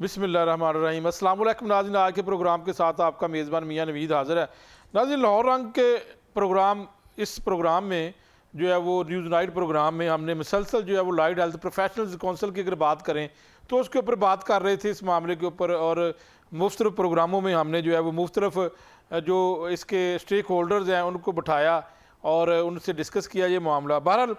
बिस्मिल्लाहिर्रहमानिर्रहीम। अस्सलाम वालेकुम नाज़रीन, आज के प्रोग्राम के साथ आपका मेज़बान मियां नवीद हाज़िर है। नाज़रीन, लाहौर रंग के इस प्रोग्राम में जो है वो न्यूज़ नाइट प्रोग्राम में हमने मुसलसल जो है वो लाइट हेल्थ प्रोफेशनल्स कौंसिल की अगर बात करें तो उसके ऊपर बात कर रहे थे इस मामले के ऊपर, और मुख्तलिफ प्रोग्रामों में हमने जो है वो मुख्तलिफ जो इसके स्टेक होल्डर्स हैं उनको बिठाया और उनसे डिस्कस किया ये मामला। बहरहाल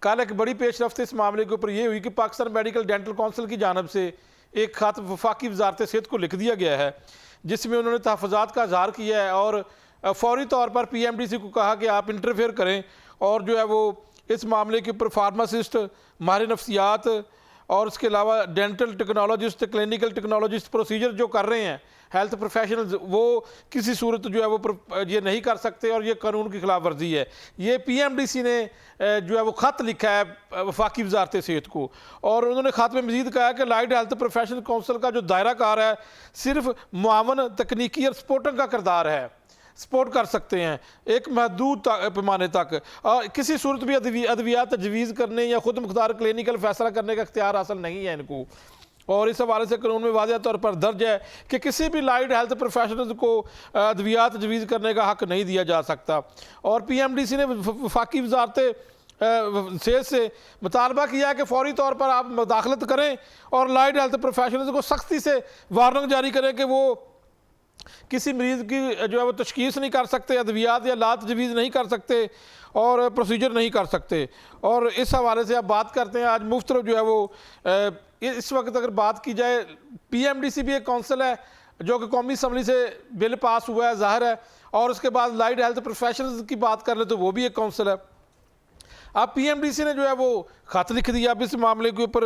कल एक बड़ी पेशरफ्त इस मामले के ऊपर ये हुई कि पाकिस्तान मेडिकल डेंटल कौंसिल की जानब से एक ख़त वफाकी वजारत सेहत को लिख दिया गया है, जिसमें उन्होंने तहफ़्फ़ुज़ात का इज़हार किया है और फौरी तौर पर PMDC को कहा कि आप इंटरफेयर करें और जो है वो इस मामले के ऊपर फार्मासिस्ट, माहिर नफ्सियात और उसके अलावा dental technologist, clinical technologist procedure जो कर रहे हैं हेल्थ प्रोफेशनल्स, वो किसी सूरत जो है वो ये नहीं कर सकते और ये कानून की खिलाफ वर्जी है। ये PMDC ने जो है वो ख़त लिखा है वफाकी वजारत सेहत को, और उन्होंने ख़त में मज़ीद कहा है कि लाइट हेल्थ प्रोफेशनल कौंसिल का जो दायरा कार है सिर्फ मुआवन, तकनीकी और सपोर्टिंग का किरदार है, सपोर्ट कर सकते हैं एक महदूद पैमाने तक। किसी सूरत भी अद्वियात तजवीज़ करने या खुद मुख्तार क्लिनिकल फैसला करने का इख्तियार हासिल नहीं है इनको, और इस हवाले से कानून में वाज़ेह तौर पर दर्ज है कि किसी भी लाइट हेल्थ प्रोफेशनल्स को अद्वियात तजवीज़ करने का हक़ नहीं दिया जा सकता। और PMDC ने वफाकी वजारत सेहत से मुतालबा किया है कि फौरी तौर पर आप मुदाखलत करें और लाइट हेल्थ प्रोफेशनल्स को सख्ती से वार्निंग जारी करें कि वो किसी मरीज़ की जो है वो तशखीस नहीं कर सकते, अद्वियात या लात तजवीज़ नहीं कर सकते और प्रोसीजर नहीं कर सकते। और इस हवाले से आप बात करते हैं आज मुख्तलिफ जो है वो इस वक्त अगर बात की जाए, PMDC भी एक कौंसिल है जो कि कौमी असम्बली से बिल पास हुआ है ज़ाहिर है, और उसके बाद लाइट हेल्थ प्रोफेशनल्स की बात कर ले तो वो भी एक कौंसिल है। अब PMDC ने जो है वो ख़त लिख दिया। अब इस मामले के ऊपर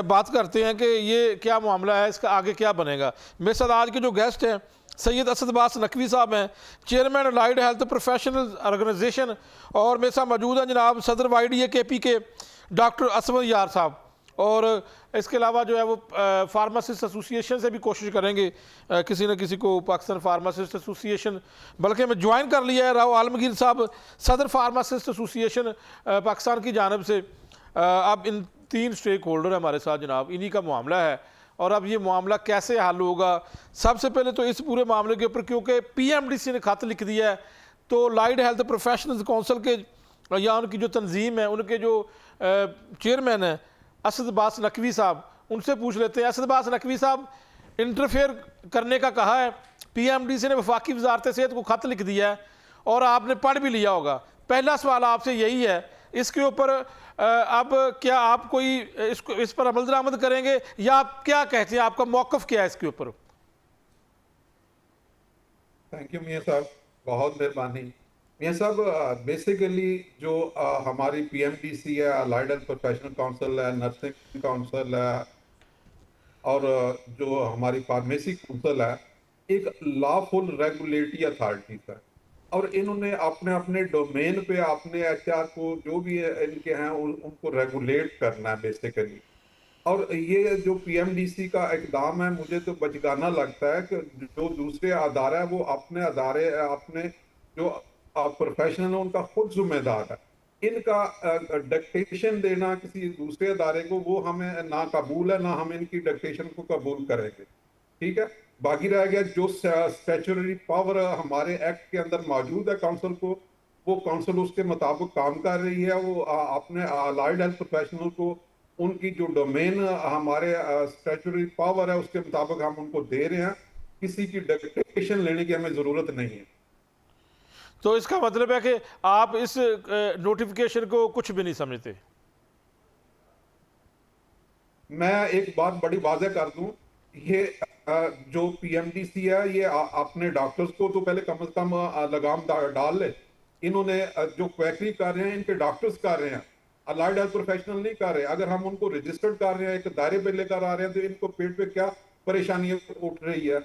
बात करते हैं कि ये क्या मामला है, इसका आगे क्या बनेगा। मेरे साथ आज के जो गेस्ट हैं सैयद असद अब्बास नकवी साहब हैं, chairman light health professional organisation, और मेरे साथ मौजूद हैं जनाब सदर YDA KP के डॉक्टर असमद यार साहब, और इसके अलावा जो है वो फार्मासिस्ट एसोसिएशन से भी कोशिश करेंगे किसी न किसी को, पाकिस्तान फार्मासिस्ट एसोसिएशन, बल्कि मैं ज्वाइन कर लिया है राव आलमगीर साहब सदर फार्मासिस्ट एसोसिएशन पाकिस्तान की जानब से। अब इन 3 स्टेक होल्डर हमारे साथ जनाब, इन्हीं का मामला है, और अब ये मामला कैसे हल होगा। सबसे पहले तो इस पूरे मामले के ऊपर क्योंकि PMDC ने ख़त लिख दिया है तो लाइट हेल्थ प्रोफेशनल्स कौंसिल के या उनकी जो तंजीम है उनके जो चेयरमैन हैं असद अब्बास नकवी साहब, उनसे पूछ लेते हैं। असद अब्बास नकवी साहब, इंटरफेयर करने का कहा है, PMDC ने वफाकी वजारत सेहत को ख़त लिख दिया है और आपने पढ़ भी लिया होगा। पहला सवाल आपसे यही है, इसके ऊपर अब क्या आप कोई इस पर अमल दरामद करेंगे या आप क्या कहते हैं, आपका मौक़िफ़ क्या है इसके ऊपर? थैंक यू मियाँ साहब, बहुत मेहरबानी। मियाँ साहब, बेसिकली जो हमारी PMDC है, अलाइड हेल्थ प्रोफेशनल काउंसिल है, नर्सिंग काउंसिल है, और जो हमारी फार्मेसी काउंसिल है, एक लॉफुल रेगुलेटरी अथॉरिटीज है, और इन्होंने अपने अपने डोमेन पे अपने HR को जो भी इनके हैं उनको रेगुलेट करना है बेसिकली। और ये जो PMDC का इकदाम है, मुझे तो बचगाना लगता है कि जो दूसरे अदारा है वो अपने अदारे अपने जो प्रोफेशनल है उनका खुद जिम्मेदार है। इनका डिक्टेशन देना किसी दूसरे अदारे को वो हमें ना कबूल है, ना हम इनकी डिक्टेशन को कबूल करेंगे। ठीक है, बाकी रह गया जो स्टैट्यूटरी पावर हमारे एक्ट के अंदर मौजूद है काउंसिल को, वो काउंसिल उसके मुताबिक काम कर रही है। वो अपने अलाइड हेल्थ प्रोफेशनल को उनकी जो डोमेन हमारे स्टैट्यूटरी पावर है उसके मुताबिक हम उनको दे रहे हैं, किसी की डिक्टेशन लेने की हमें जरूरत नहीं है। तो इसका मतलब है कि आप इस नोटिफिकेशन को कुछ भी नहीं समझते? मैं एक बात बड़ी वाज़ेह कर दूं, ये जो PMDC है ये अपने डॉक्टर्स को तो पहले कम से कम लगाम डाल ले। इन्होंने जो क्वैकरी कर रहे हैं इनके डॉक्टर्स कर रहे हैं, अलाइड हेल्थ प्रोफेशनल नहीं कर रहे। अगर हम उनको रजिस्टर्ड कर रहे हैं, एक दायरे पे लेकर आ रहे हैं, तो इनको पेट पे क्या परेशानी उठ रही है।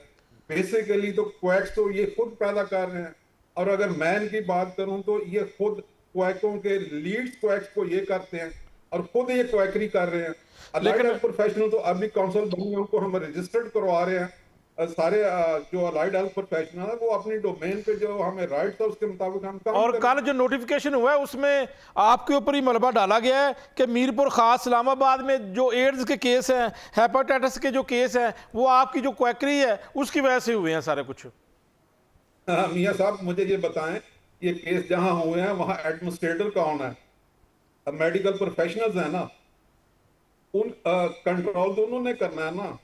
बेसिकली तो क्वैक्स तो ये खुद पैदा कर रहे हैं, और अगर मैं इनकी बात करूं तो ये खुद क्वैकों के लीड्स क्वैक्स को ये करते हैं और खुद ये क्वैकरी कर रहे हैं। अलाइड हेल्थ प्रोफेशनल तो अभी काउंसिल बनी है, उनको हम रजिस्टर्ड करवा रहे हैं, सारे जो अलाइड हेल्थ प्रोफेशनल है वो अपनी डोमेन पे जो हमें राइट्स है उसके मुताबिक हम काम और करें। कल जो नोटिफिकेशन हुआ है उसमें आपके ऊपर ही मलबा डाला गया है कि मीरपुर खास इस्लामाबाद में जो एड्स के केस हैं, हेपेटाइटिस के जो केस हैं, वो आपकी जो क्वैकरी है उसकी वजह से हुए हैं सारे कुछ। मियाँ साहब मुझे ये बताएं, ये केस जहां हुए हैं वहां एडमिनिस्ट्रेटर कौन है? मेडिकल प्रोफेशनल्स हैं ना, उन कंट्रोल तो उन्होंने करना है ना।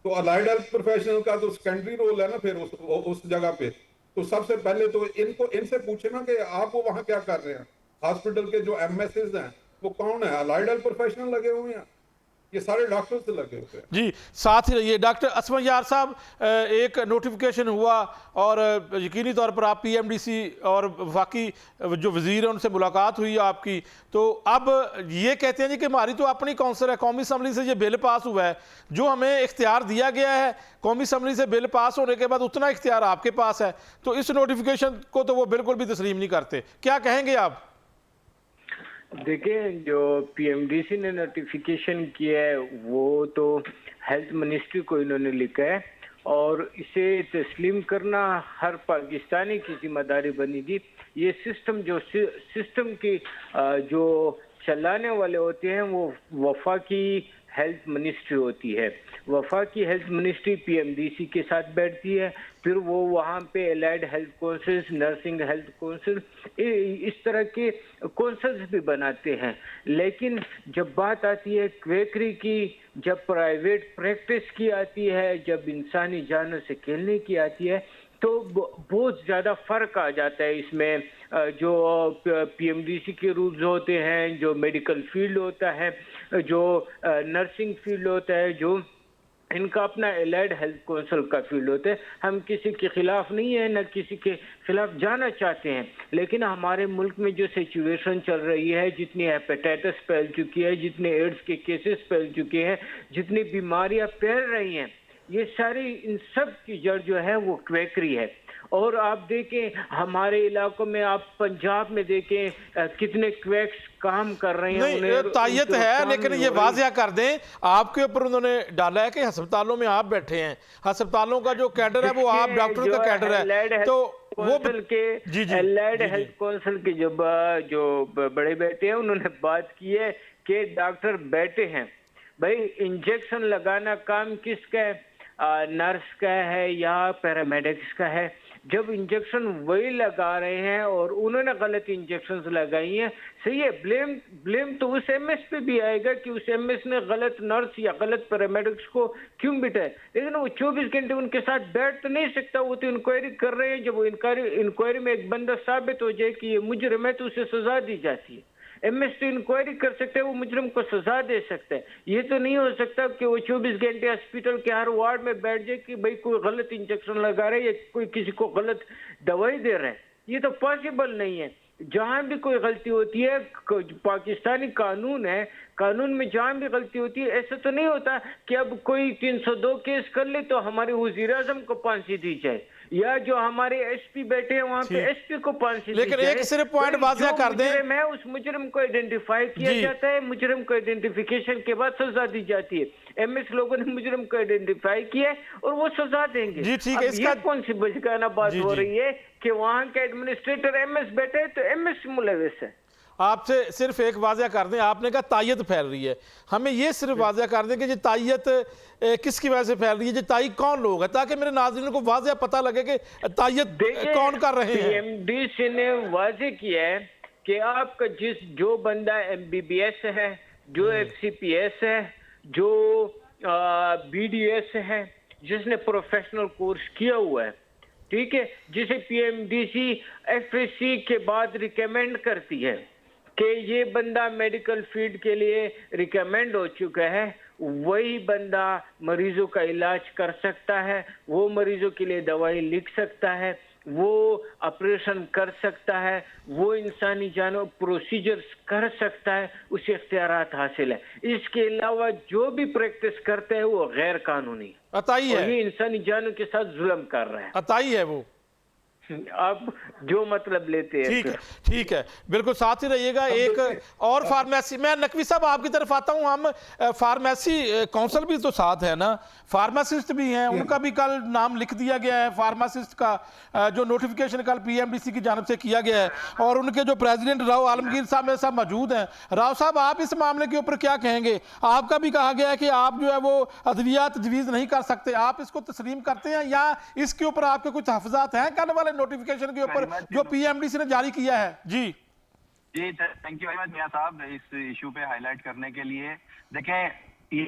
तो अलाइड हेल्थ प्रोफेशनल का तो सेकेंडरी रोल है ना फिर उस जगह पे। तो सबसे पहले तो इनको इनसे पूछे ना कि आप वो वहां क्या कर रहे हैं। हॉस्पिटल के जो एमएसएस हैं वो कौन है? अलाइड हेल्थ प्रोफेशनल लगे हुए हैं, ये सारे डॉक्टर से लगे हुए हैं। जी, साथ ही रहिए डॉक्टर असमा यार साहब। एक नोटिफिकेशन हुआ और यकीनी तौर पर आप पीएमडीसी और वफाकी जो वज़ीर हैं उनसे मुलाकात हुई आपकी, तो अब ये कहते हैं जी कि हमारी तो अपनी कौंसिल है, कौमी असम्बली से ये बिल पास हुआ है, जो हमें इख्तियार दिया गया है कौमी असम्बली से बिल पास होने के बाद उतना इख्तियार आपके पास है, तो इस नोटिफिकेशन को तो वो बिल्कुल भी तस्लीम नहीं करते। क्या कहेंगे आप? देखिए, जो पीएमडीसी ने नोटिफिकेशन किया है वो तो हेल्थ मिनिस्ट्री को इन्होंने लिखा है और इसे तस्लीम करना हर पाकिस्तानी की जिम्मेदारी बनेगी। ये सिस्टम सिस्टम की जो चलाने वाले होते हैं वो वफाकी हेल्थ मिनिस्ट्री होती है। वफाकी हेल्थ मिनिस्ट्री पीएमडीसी के साथ बैठती है, फिर वो वहाँ पे allied health council, nursing health council, इस तरह के काउंसिल्स भी बनाते हैं। लेकिन जब बात आती है क्वेकरी की, जब प्राइवेट प्रैक्टिस की आती है, जब इंसानी जानों से खेलने की आती है, तो बहुत ज़्यादा फर्क आ जाता है इसमें। जो पीएमडीसी के रूल्स होते हैं, जो मेडिकल फील्ड होता है, जो नर्सिंग फील्ड होता है, जो इनका अपना एलाइड हेल्थ काउंसिल का फील्ड होता है। हम किसी के खिलाफ नहीं है, न किसी के खिलाफ जाना चाहते हैं, लेकिन हमारे मुल्क में जो सिचुएशन चल रही है, जितनी हेपेटाइटिस फैल चुकी है, जितने एड्स के केसेस फैल चुके हैं, जितनी बीमारियां फैल रही हैं, ये सारी इन सब की जड़ जो है वो क्वेकरी है। और आप देखें हमारे इलाकों में, आप पंजाब में देखें कितने क्वैक्स काम कर रहे हैं। नहीं, ये तायत है, लेकिन ये वाजिया कर दें, आपके ऊपर उन्होंने डाला है कि अस्पतालों में आप बैठे हैं, अस्पतालों का जो कैडर है वो आप डॉक्टर का कैडर है, तो वो के एलाइड हेल्थ काउंसिल के जो बड़े बेटे हैं उन्होंने बात की है कि डॉक्टर बैठे हैं। भाई, इंजेक्शन लगाना काम किसका है? नर्स का है या पैरामेडिक्स का है? जब इंजेक्शन वही लगा रहे हैं और उन्होंने गलत इंजेक्शन लगाई हैं, सही है, ब्लेम तो उस एमएस पे भी आएगा कि उस एमएस ने गलत नर्स या गलत पैरामेडिक्स को क्यों बिठाए। लेकिन वो 24 घंटे उनके साथ बैठ तो नहीं सकता, वो तो इंक्वायरी कर रहे हैं। जब वो इंक्वायरी में एक बंदा साबित हो जाए कि ये मुजरिम है तो उसे सजा दी जाती है। एमएस तो इंक्वायरी कर सकते हैं, वो मुजरिम को सजा दे सकते हैं। ये तो नहीं हो सकता कि वो 24 घंटे हॉस्पिटल के हर वार्ड में बैठ जाए कि भाई कोई गलत इंजेक्शन लगा रहे हैं या कोई किसी को गलत दवाई दे रहे हैं। ये तो पॉसिबल नहीं है। जहां भी कोई गलती होती है, पाकिस्तानी कानून है, कानून में जहां भी गलती होती है, ऐसा तो नहीं होता कि अब कोई 302 केस कर ले तो हमारे वजीर आजम को फांसी दी जाए, या जो हमारे एसपी बैठे हैं वहां पे एसपी को फांसी दी जाए। लेकिन एक सिर्फ पॉइंट वाज़िया कर दें, मैं उस मुजरिम को आइडेंटिफाई किया जाता है, मुजरिम को आइडेंटिफिकेशन के बाद सजा दी जाती है। एमएस लोगों ने मुजरिम को आइडेंटिफाई किया और वो सजा देंगे। जी ठीक है, इसका कौन सी बचकाना बात हो रही है कि वहां के एडमिनिस्ट्रेटर एमएस बैठे तो एमएस मुलविस है। आपसे सिर्फ एक वाज़िया कर दें, आपने कहा तायत फैल रही है, हमें ये सिर्फ वाज़िया कर दें कि ये तायत किसकी वजह से फैल रही है, ये ताई कौन लोग है, ताकि मेरे नाज़रीन को वाज़िया पता लगे कि तायत कौन कर रहे हैं। पीएमडीसी ने वाज़े किया है कि आपका जो बंदा एमबीबीएस है, जो एफसीपीएस है, जो बीडीएस है, जिसने प्रोफेशनल कोर्स किया हुआ है, ठीक है, जिसे पीएमडीसी एफएससी के बाद रिकमेंड करती है कि ये बंदा मेडिकल फील्ड के लिए रिकमेंड हो चुका है, वही बंदा मरीजों का इलाज कर सकता है, वो मरीजों के लिए दवाई लिख सकता है, वो ऑपरेशन कर सकता है, वो इंसानी जानों प्रोसीजर्स कर सकता है, उसे इख्तियारात हासिल है। इसके अलावा जो भी प्रैक्टिस करते हैं वो गैर कानूनी अताई है, ये इंसानी जानों के साथ जुल्म कर रहे हैं। अताई है वो। आप जो मतलब लेते हैं ठीक फिर। है, ठीक है, बिल्कुल साथ ही रहिएगा। एक और फार्मेसी, मैं नकवी साहब आपकी तरफ आता हूँ। हम फार्मेसी काउंसिल भी तो साथ है ना, फार्मासिस्ट भी हैं, उनका भी कल नाम लिख दिया गया है फार्मासिस्ट का, जो नोटिफिकेशन कल पीएमडीसी की जानब से किया गया है, और उनके जो प्रेसिडेंट राव आलमगीर साहब मेरे साथ मौजूद हैं। राव साहब, आप इस मामले के ऊपर क्या कहेंगे? आपका भी कहा गया है कि आप जो है वो अद्विया तजवीज़ नहीं कर सकते, आप इसको तस्लीम करते हैं या इसके ऊपर आपके कुछ तहफ़्फ़ुज़ात हैं कल वाले नोटिफिकेशन के ऊपर जो पीएमडीसी ने जारी किया है? जी जी, थैंक यू वेरी मच मियां साहब इस इशू पे हाईलाइट करने के लिए। देखें, ये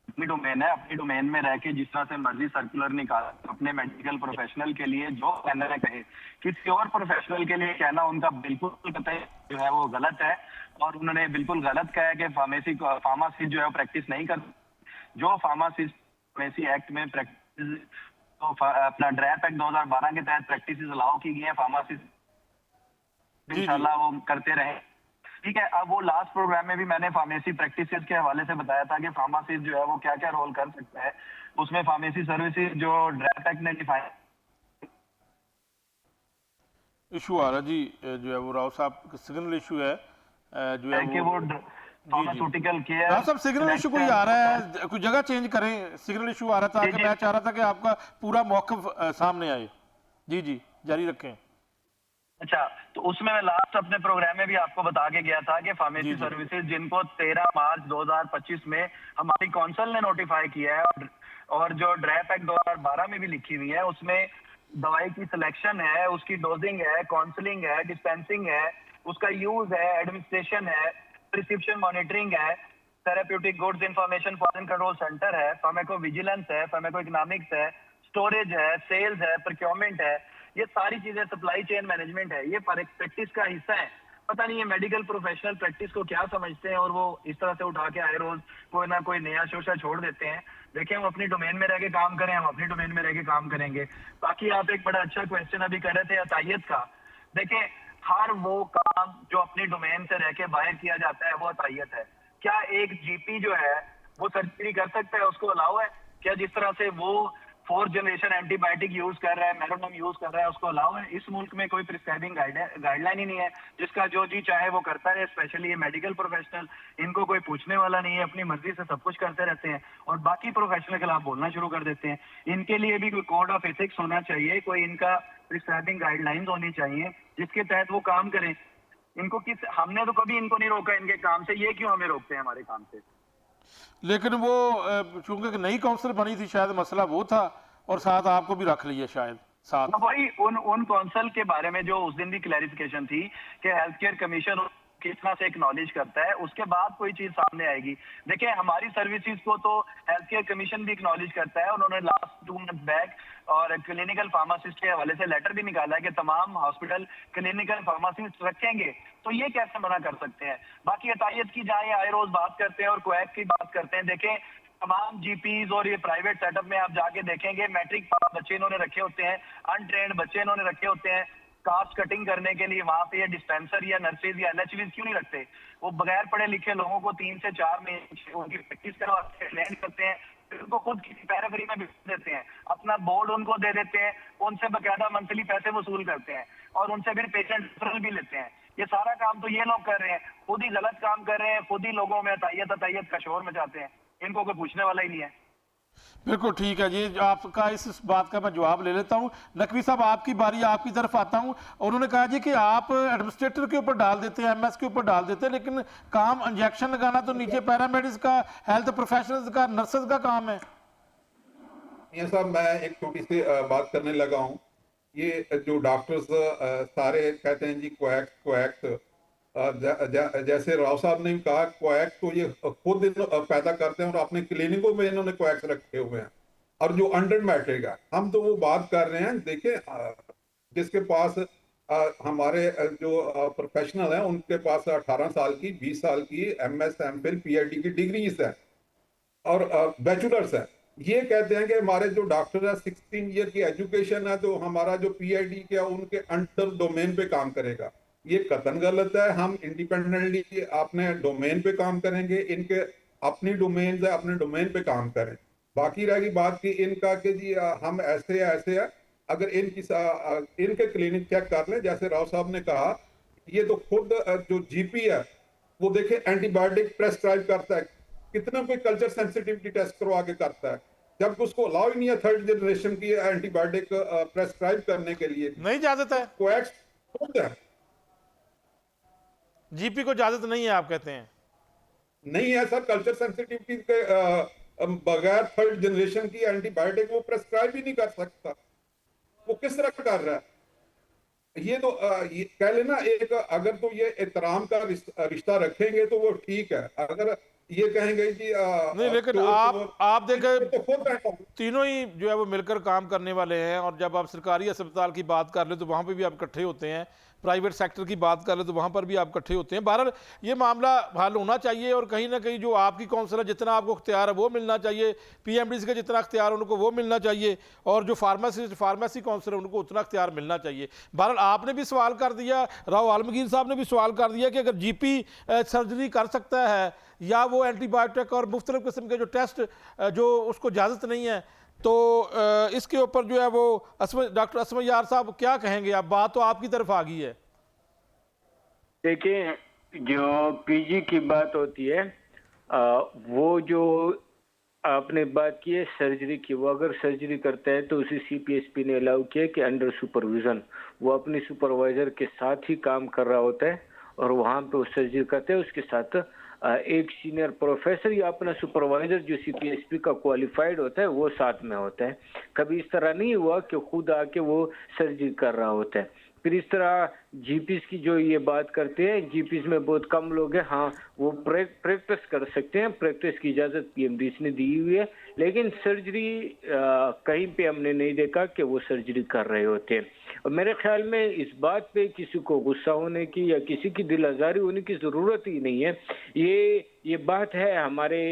अपनी डोमेन है, अपनी डोमेन में रह के जिस तरह से मर्जी सर्कुलर निकाल अपने मेडिकल प्रोफेशनल के लिए जो कहना है कहे, किसी और प्रोफेशनल के लिए कहना उनका बिल्कुल कतई जो है वो गलत है। और उन्होंने बिल्कुल गलत कहा है कि फार्मासिस्ट जो है प्रैक्टिस नहीं कर, जो फार्मासी एक्ट में प्रैक्टिस तो अपना ड्रैप एक्ट 2012 के तहत प्रैक्टिस अलाउ की गई है, फार्मासिस्ट इंशाल्लाह वो करते रहे। ठीक है, अब वो लास्ट प्रोग्राम में भी मैंने फार्मेसी प्रैक्टिसेस के हवाले से बताया था कि फार्मासिस्ट जो है वो क्या क्या रोल कर सकता है। उसमें फार्मेसी सर्विसेज जो ड्रैप एक्ट ने डिफाइन इशू आ रहा जी, जो है वो राव साहब सिग्नल इशू है, जो है कि वो फार्मास्यूटिकल केयर। राव साहब सिग्नल इशू कोई आ रहा है, कोई जगह चेंज करें, सिग्नल इशू आ रहा था कि मैं चाह रहा था कि आपका पूरा मौक़िफ़ सामने आए। जी जी, जारी रखें। अच्छा, तो उसमें मैं लास्ट अपने प्रोग्राम में भी आपको बता के गया था कि फार्मेसी सर्विसेज जिनको 13 मार्च 2025 में हमारी काउंसिल ने नोटिफाई किया है और जो ड्रैप एक्ट 2012 में भी लिखी हुई है, उसमें दवाई की सिलेक्शन है, उसकी डोजिंग है, काउंसलिंग है, डिस्पेंसिंग है, उसका यूज है, एडमिनिस्ट्रेशन है, प्रिस्क्रिप्शन मॉनिटरिंग है, therapeutic goods information foreign control centre है, फार्मेको विजिलेंस है, फार्मेको इकोनॉमिक्स है, स्टोरेज है, सेल्स है, प्रोक्योरमेंट है, ये सारी चीजें, सप्लाई चेन मैनेजमेंट है, ये प्रैक्टिस का हिस्सा है। पता नहीं ये मेडिकल प्रोफेशनल प्रैक्टिस को क्या समझते हैं और वो इस तरह से उठा के आए रोज कोई ना कोई नया शोशा छोड़ देते हैं। देखिए, हम अपनी डोमेन में रह के काम करें, हम अपनी डोमेन में रह के काम करेंगे। बाकी आप एक बड़ा अच्छा क्वेश्चन अभी कर रहे थे अतायत का। देखें, हर वो काम जो अपनी डोमेन से रह के बाहर किया जाता है वो अतायत है। क्या एक जीपी जो है वो सर्जरी कर सकता है, उसको अलाउ है? क्या जिस तरह से वो 4th जनरेशन एंटीबायोटिक यूज कर रहा है, मेरोनम यूज कर रहा है, उसको अलाउ है? इस मुल्क में कोई प्रिस्क्राइबिंग गाइडलाइन ही नहीं है, जिसका जो जी चाहे वो करता है। स्पेशली ये मेडिकल प्रोफेशनल, इनको कोई पूछने वाला नहीं है, अपनी मर्जी से सब कुछ करते रहते हैं और बाकी प्रोफेशनल के खिलाफ बोलना शुरू कर देते हैं। इनके लिए भी कोई कोड ऑफ एथिक्स होना चाहिए, कोई इनका प्रिस्क्राइबिंग गाइडलाइंस होनी चाहिए जिसके तहत वो काम करें। इनको हमने तो कभी इनको नहीं रोका इनके काम से, ये क्यों हमें रोकते हैं हमारे काम से? लेकिन वो चूंकि नई काउंसिल बनी थी, शायद मसला वो था, और साथ आपको भी रख लिया शायद साथ। वही उन काउंसिल के बारे में जो उस दिन भी क्लैरिफिकेशन थी कि हेल्थ केयर कमीशन किस तरह से एक्नॉलेज करता है, उसके बाद कोई चीज सामने आएगी। देखिए, हमारी सर्विसेज को तो हेल्थ केयर कमीशन भी एक्नॉलेज करता है। उन्होंने लास्ट 2 मंथ बैक और क्लिनिकल फार्मासिस्ट के हवाले से लेटर भी निकाला है कि तमाम हॉस्पिटल क्लिनिकल फार्मासिस्ट रखेंगे, तो ये कैसे मना कर सकते हैं? बाकी अतायत की जाए, आए रोज बात करते हैं और क्वैक की बात करते हैं। देखें, तमाम जीपीज और ये प्राइवेट सेटअप में आप जाके देखेंगे, मैट्रिक पास बच्चे इन्होंने रखे होते हैं, अनट्रेन्ड बच्चे इन्होंने रखे होते हैं कास्ट कटिंग करने के लिए। वहां पे ये डिस्पेंसर या नर्सेज या एलएचवीज क्यों नहीं रखते? वो बगैर पढ़े लिखे लोगों को 3 से 4 महीने उनकी प्रैक्टिस करवाते हैं, ट्रेन करते हैं, फिर उनको खुद किसी पैराफरी में भेज देते हैं, अपना बोर्ड उनको दे देते हैं, उनसे बकायदा मंथली पैसे वसूल करते हैं और उनसे फिर पेशेंट रेफरल भी लेते हैं। ये सारा काम तो ये लोग कर रहे हैं, खुद ही गलत काम कर रहे हैं, खुद ही लोगों में अतायत का शोर मचाते हैं। इनको कोई पूछने वाला ही नहीं है। बिल्कुल ठीक है जी, आपका इस बात का मैं जवाब ले लेता हूँ। नकवी साहब, आपकी बारी, आपकी तरफ आता हूँ। उन्होंने कहा जी कि आप एडमिनिस्ट्रेटर के ऊपर डाल देते हैं, एमएस के ऊपर डाल देते हैं, लेकिन काम इंजेक्शन लगाना तो नीचे पैरामेडिक्स का, हेल्थ प्रोफेशनल्स का, नर्सेज का काम है। ये साहब, मैं एक छोटी सी बात करने लगा हूँ। ये जो डॉक्टर्स सारे कहते हैं जी क्वैक्स, जैसे राव साहब ने कहा, क्वैक तो ये खुद पैदा करते हैं और अपने क्लिनिकों में इन्होंने क्वैक्स रखे हुए हैं। और जो अंडर मैट्रिक है, हम तो वो बात कर रहे हैं। देखिए, जिसके पास हमारे जो प्रोफेशनल हैं, उनके पास 18 साल की, 20 साल की एमएस, एमफिल, पीएचडी की डिग्रीज है और बैचलर्स है। ये कहते हैं कि हमारे जो डॉक्टर है 16 ईयर की एजुकेशन है, तो हमारा जो पीएचडी किया उनके अंडर डोमेन पे काम करेगा। ये कतन गलत है। हम इंडिपेंडेंटली अपने डोमेन पे काम करेंगे, इनके अपनी डोमेन है, अपने डोमेन पे काम करें। बाकी रहेगी बात की इनका कि जी हम ऐसे है। अगर इनके क्लिनिक चेक कर लें, जैसे राव साहब ने कहा, ये तो खुद जो जीपी है वो देखे एंटीबायोटिक प्रेस्क्राइब करता है, कितना कोई कल्चर सेंसिटिविटी टेस्ट करवा के करता है, जबकि उसको अलाउ ही नहीं है थर्ड जनरेशन की एंटीबायोटिक प्रेस्क्राइब करने के लिए। नहीं इजाजत है, कोएक्स खुद है, जीपी को इजाजत नहीं है आप कहते हैं? नहीं है सर, कल्चर सेंसिटिविटी के बगैर थर्ड जनरेशन की एंटीबायोटिक वो प्रेस्क्राइब ही नहीं कर सकता। वो किस तरह कर रहा है? ये तो ये कह लेना एक, अगर तो ये एहतराम का रिश्ता रखेंगे तो वो ठीक है, अगर ये कहेंगे कि नहीं, लेकिन आप देखें तो खुद है। तीनों ही जो है वो मिलकर काम करने वाले हैं, और जब आप सरकारी अस्पताल की बात कर ले तो वहाँ पे भी आप इकट्ठे होते हैं, प्राइवेट सेक्टर की बात कर ले तो वहाँ पर भी आप इकट्ठे होते हैं। बहरहाल ये मामला हल होना चाहिए, और कहीं ना कहीं जो आपकी काउंसिल है जितना आपको इख्तियार है वो मिलना चाहिए, पीएमडीसी का जितना इख्तियार है उनको वो मिलना चाहिए, और जो फार्मेसी काउंसिल है उनको उतना इख्तियार मिलना चाहिए। बहरहाल आपने भी सवाल कर दिया, राव आलमगीर साहब ने भी सवाल कर दिया कि अगर जीपी सर्जरी कर सकता है या वो एंटीबायोटिक और मुख्तलिफ किस्म के जो टेस्ट जो उसको इजाज़त नहीं है, तो इसके ऊपर जो है वो डॉक्टर असम यार साहब क्या कहेंगे? आप बात तो आपकी तरफ आ गई है। देखिए, जो पीजी की बात होती है, वो जो आपने बात की है सर्जरी की, वो अगर सर्जरी करता है तो उसे सीपीएसपी ने अलाउ किया कि अंडर सुपरविजन वो अपने सुपरवाइजर के साथ ही काम कर रहा होता है, और वहाँ पे वो सर्जरी करते हैं उसके साथ एक सीनियर प्रोफेसर या अपना सुपरवाइजर जो सीपीएसपी का क्वालिफाइड होता है वो साथ में होता है। कभी इस तरह नहीं हुआ कि खुद आके वो सर्जरी कर रहा होता है। फिर इस तरह जीपीस की जो ये बात करते हैं, जीपीस में बहुत कम लोग हैं, हाँ वो प्रैक्टिस कर सकते हैं, प्रैक्टिस की इजाज़त पीएमडीसी ने दी हुई है, लेकिन सर्जरी कहीं पे हमने नहीं देखा कि वो सर्जरी कर रहे होते हैं। और मेरे ख्याल में इस बात पे किसी को गुस्सा होने की या किसी की दिल आज़ारी होने की ज़रूरत ही नहीं है। ये बात है हमारे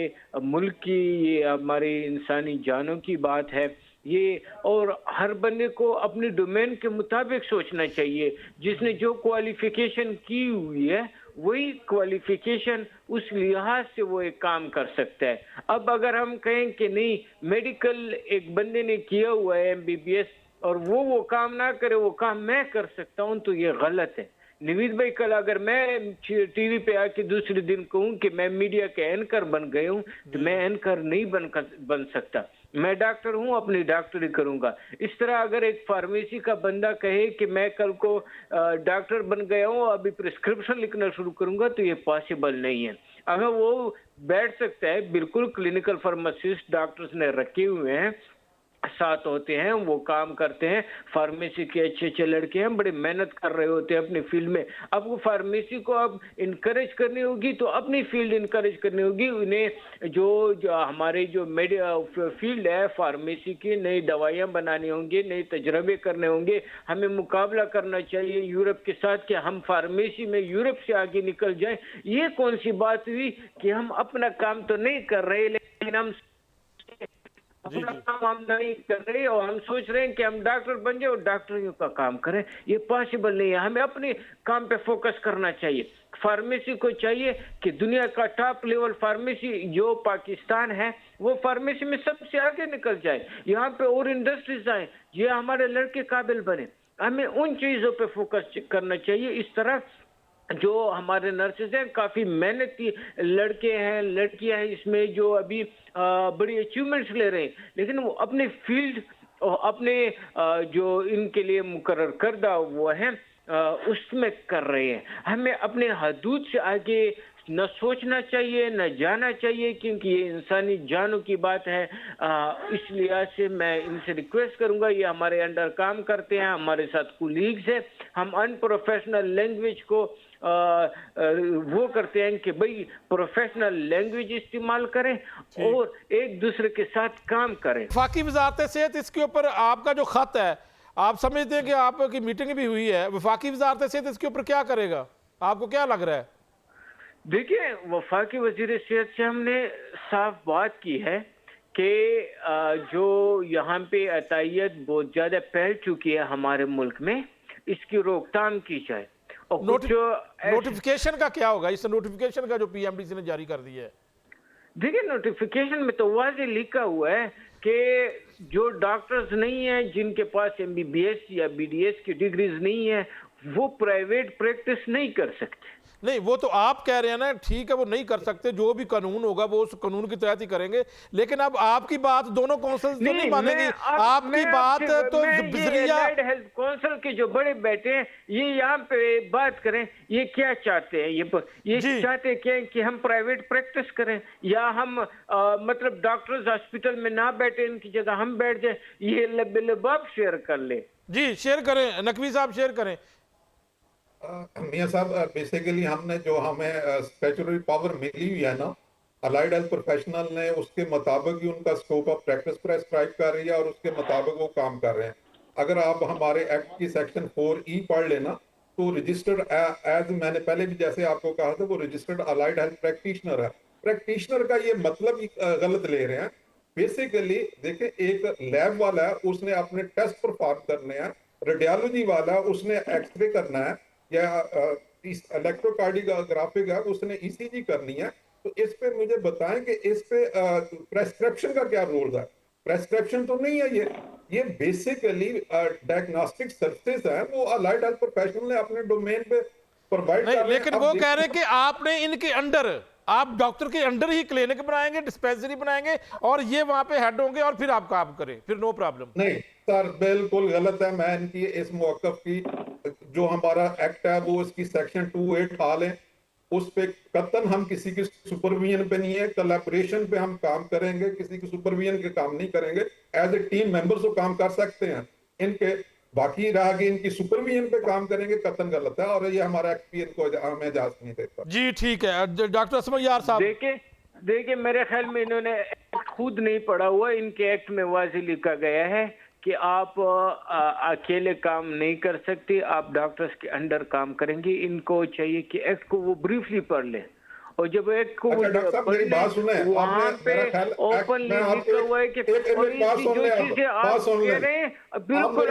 मुल्क की, ये हमारे इंसानी जानों की बात है ये, और हर बंदे को अपनी डोमेन के मुताबिक सोचना चाहिए। जिसने जो क्वालिफिकेशन की हुई है वही क्वालिफिकेशन उस लिहाज से वो एक काम कर सकता है। अब अगर हम कहें कि नहीं मेडिकल एक बंदे ने किया हुआ है एमबीबीएस और वो काम ना करे, वो काम मैं कर सकता हूं, तो ये गलत है। नवीद भाई, कल अगर मैं टीवी पे आके दूसरे दिन कहूं कि मैं मीडिया के एंकर बन गए हूं, तो मैं एंकर नहीं बन सकता। मैं डॉक्टर हूं, अपनी डॉक्टरी करूंगा। इस तरह अगर एक फार्मेसी का बंदा कहे कि मैं कल को डॉक्टर बन गया हूं, अभी प्रिस्क्रिप्शन लिखना शुरू करूंगा, तो ये पॉसिबल नहीं है। अगर वो बैठ सकता है, बिल्कुल क्लिनिकल फार्मासिस्ट डॉक्टर्स ने रखे हुए हैं, साथ होते हैं, वो काम करते हैं। फार्मेसी के अच्छे लड़के हैं, बड़े मेहनत कर रहे होते हैं अपनी फील्ड में। अब वो फार्मेसी को अब इनकरेज करनी होगी, तो अपनी फील्ड इनकरेज करनी होगी उन्हें। जो हमारे जो फील्ड है फार्मेसी की, नई दवाइयाँ बनानी होंगी, नए तजर्बे करने होंगे। हमें मुकाबला करना चाहिए यूरोप के साथ कि हम फार्मेसी में यूरोप से आगे निकल जाएं। ये कौन सी बात हुई कि हम अपना काम तो नहीं कर रहे, लेकिन हम अपना काम हम नहीं कर रहे और हम सोच रहे हैं कि हम डॉक्टर बन जाए और डॉक्टरियों का काम करें। ये पॉसिबल नहीं है। हमें अपने काम पे फोकस करना चाहिए। फार्मेसी को चाहिए कि दुनिया का टॉप लेवल फार्मेसी जो पाकिस्तान है, वो फार्मेसी में सबसे आगे निकल जाए। यहाँ पे और इंडस्ट्रीज आए, ये हमारे लड़के काबिल बने। हमें उन चीजों पे फोकस करना चाहिए। इस तरह जो हमारे नर्सेज हैं, काफ़ी मेहनती लड़के हैं, लड़कियां हैं इसमें जो अभी बड़ी अचीवमेंट्स ले रहे हैं, लेकिन वो अपने फील्ड और अपने जो इनके लिए मुकर्रर करदा वो है उसमें कर रहे हैं। हमें अपने हदूद से आगे न सोचना चाहिए, न जाना चाहिए, क्योंकि ये इंसानी जानों की बात है। इस लिहाज से मैं इनसे रिक्वेस्ट करूंगा, ये हमारे अंडर काम करते हैं, हमारे साथ कुलीग्स हैं, हम अनप्रोफेशनल लैंग्वेज को वो करते हैं कि भाई प्रोफेशनल लैंग्वेज इस्तेमाल करें और एक दूसरे के साथ काम करें। वफाकी वजारत सेहत, इसके ऊपर आपका जो खत है, आप समझते हैं कि आपकी मीटिंग भी हुई है, वफाकी वजारत सेहत इसके ऊपर क्या करेगा? आपको क्या लग रहा है? देखिए, वफाकी वजीर सेहत से हमने साफ बात की है कि जो यहाँ पे अतायत बहुत ज्यादा फैल चुकी है हमारे मुल्क में, इसकी रोकथाम की जाए। और नोटिफिकेशन का क्या होगा? इस नोटिफिकेशन का जो पीएमडीसी ने जारी कर दिया है, देखिए नोटिफिकेशन में तो वाज़ेह लिखा हुआ है कि जो डॉक्टर्स नहीं हैं, जिनके पास एमबीबीएस या बीडीएस की डिग्रीज नहीं है, वो प्राइवेट प्रैक्टिस नहीं कर सकते। नहीं, वो तो आप कह रहे हैं ना, ठीक है वो नहीं कर सकते, जो भी कानून होगा वो उस कानून के तहत ही करेंगे, लेकिन अब आपकी बात दोनों काउंसिल तो नहीं मानेंगी। आपकी बात तो जरिया हेल्थ काउंसिल के जो बड़े बैठे हैं, ये यहाँ पे बात करें, ये क्या चाहते हैं? ये चाहते हैं कि हम प्राइवेट प्रैक्टिस करें, या हम मतलब डॉक्टर्स हॉस्पिटल में ना बैठे, इनकी जगह हम बैठ जाए? ये लबाब शेयर कर ले। जी शेयर करें, नकवी साहब शेयर करें। मियां साहब, बेसिकली हमने जो हमें स्टैट्यूटरी पावर मिली हुई है ना, अलाइड हेल्थ प्रोफेशनल ने, उसके मुताबिक ही उनका स्कोप ऑफ प्रैक्टिस प्रेस्क्राइब कर रही है और उसके मुताबिक वो काम कर रहे हैं। अगर आप हमारे एक्ट की सेक्शन 4E पढ़ लेना, तो रजिस्टर्ड एज, मैंने पहले भी जैसे आपको कहा था, वो रजिस्टर्ड अलाइड हेल्थ प्रैक्टिशनर है। प्रैक्टिशनर का ये मतलब ही गलत ले रहे हैं। बेसिकली देखिए, एक लैब वाला है, उसने अपने टेस्ट परफॉर्म करने हैं, रेडियोलॉजी वाला है, उसने एक्सरे करना है, या इलेक्ट्रोकार्डियोग्राफिक है, उसने ईसीजी करनी है। तो इस पे मुझे बताएं कि इस पे प्रेस्क्रिप्शन का क्या रोल है? प्रेस्क्रिप्शन तो नहीं है ये बेसिकली डायग्नोस्टिक सर्विसेज है, वो अलाइड हेल्थ प्रोफेशनल ने अपने डोमेन पे प्रोवाइड कर रहे हैं। लेकिन वो कह रहे हैं कि आपने इनके अंडर, आप डॉक्टर के अंडर ही क्लिनिक बनाएंगे, डिस्पेंसरी बनाएंगे, और ये वहां पे हेड होंगे और फिर आप काम करें, फिर नो प्रॉब्लम। नहीं सर, बिल्कुल गलत है। मैं इनकी इस मौकफ की, जो हमारा एक्ट है वो इसकी सेक्शन 2A ठा लें, उस पे कतन हम किसी की सुपरविजन पे नहीं है, कोलैबोरेशन पे हम काम करेंगे, किसी की सुपरविजन के काम नहीं करेंगे। एज ए टीम मेंबर्स वो काम कर सकते हैं, इनके बाकी रहा कि इनकी सुपरविजन पे काम करेंगे, कतन गलत है, और ये हमारा एक्ट भी इनको हमें इजाजत नहीं देता। जी ठीक है, डॉक्टर असमयार साहब। देखिए मेरे ख्याल में इन्होंने एक्ट खुद नहीं पढ़ा हुआ। इनके एक्ट में वाज़ेह लिखा गया है कि आप अकेले काम नहीं कर सकते, आप डॉक्टर्स के अंडर काम करेंगे। इनको चाहिए कि एक्ट को वो ब्रीफली पढ़ लें, और जब एक्ट को वहां पे ओपनली लिखा हुआ है कि जो चीजें आप कह रहे हैं बिल्कुल।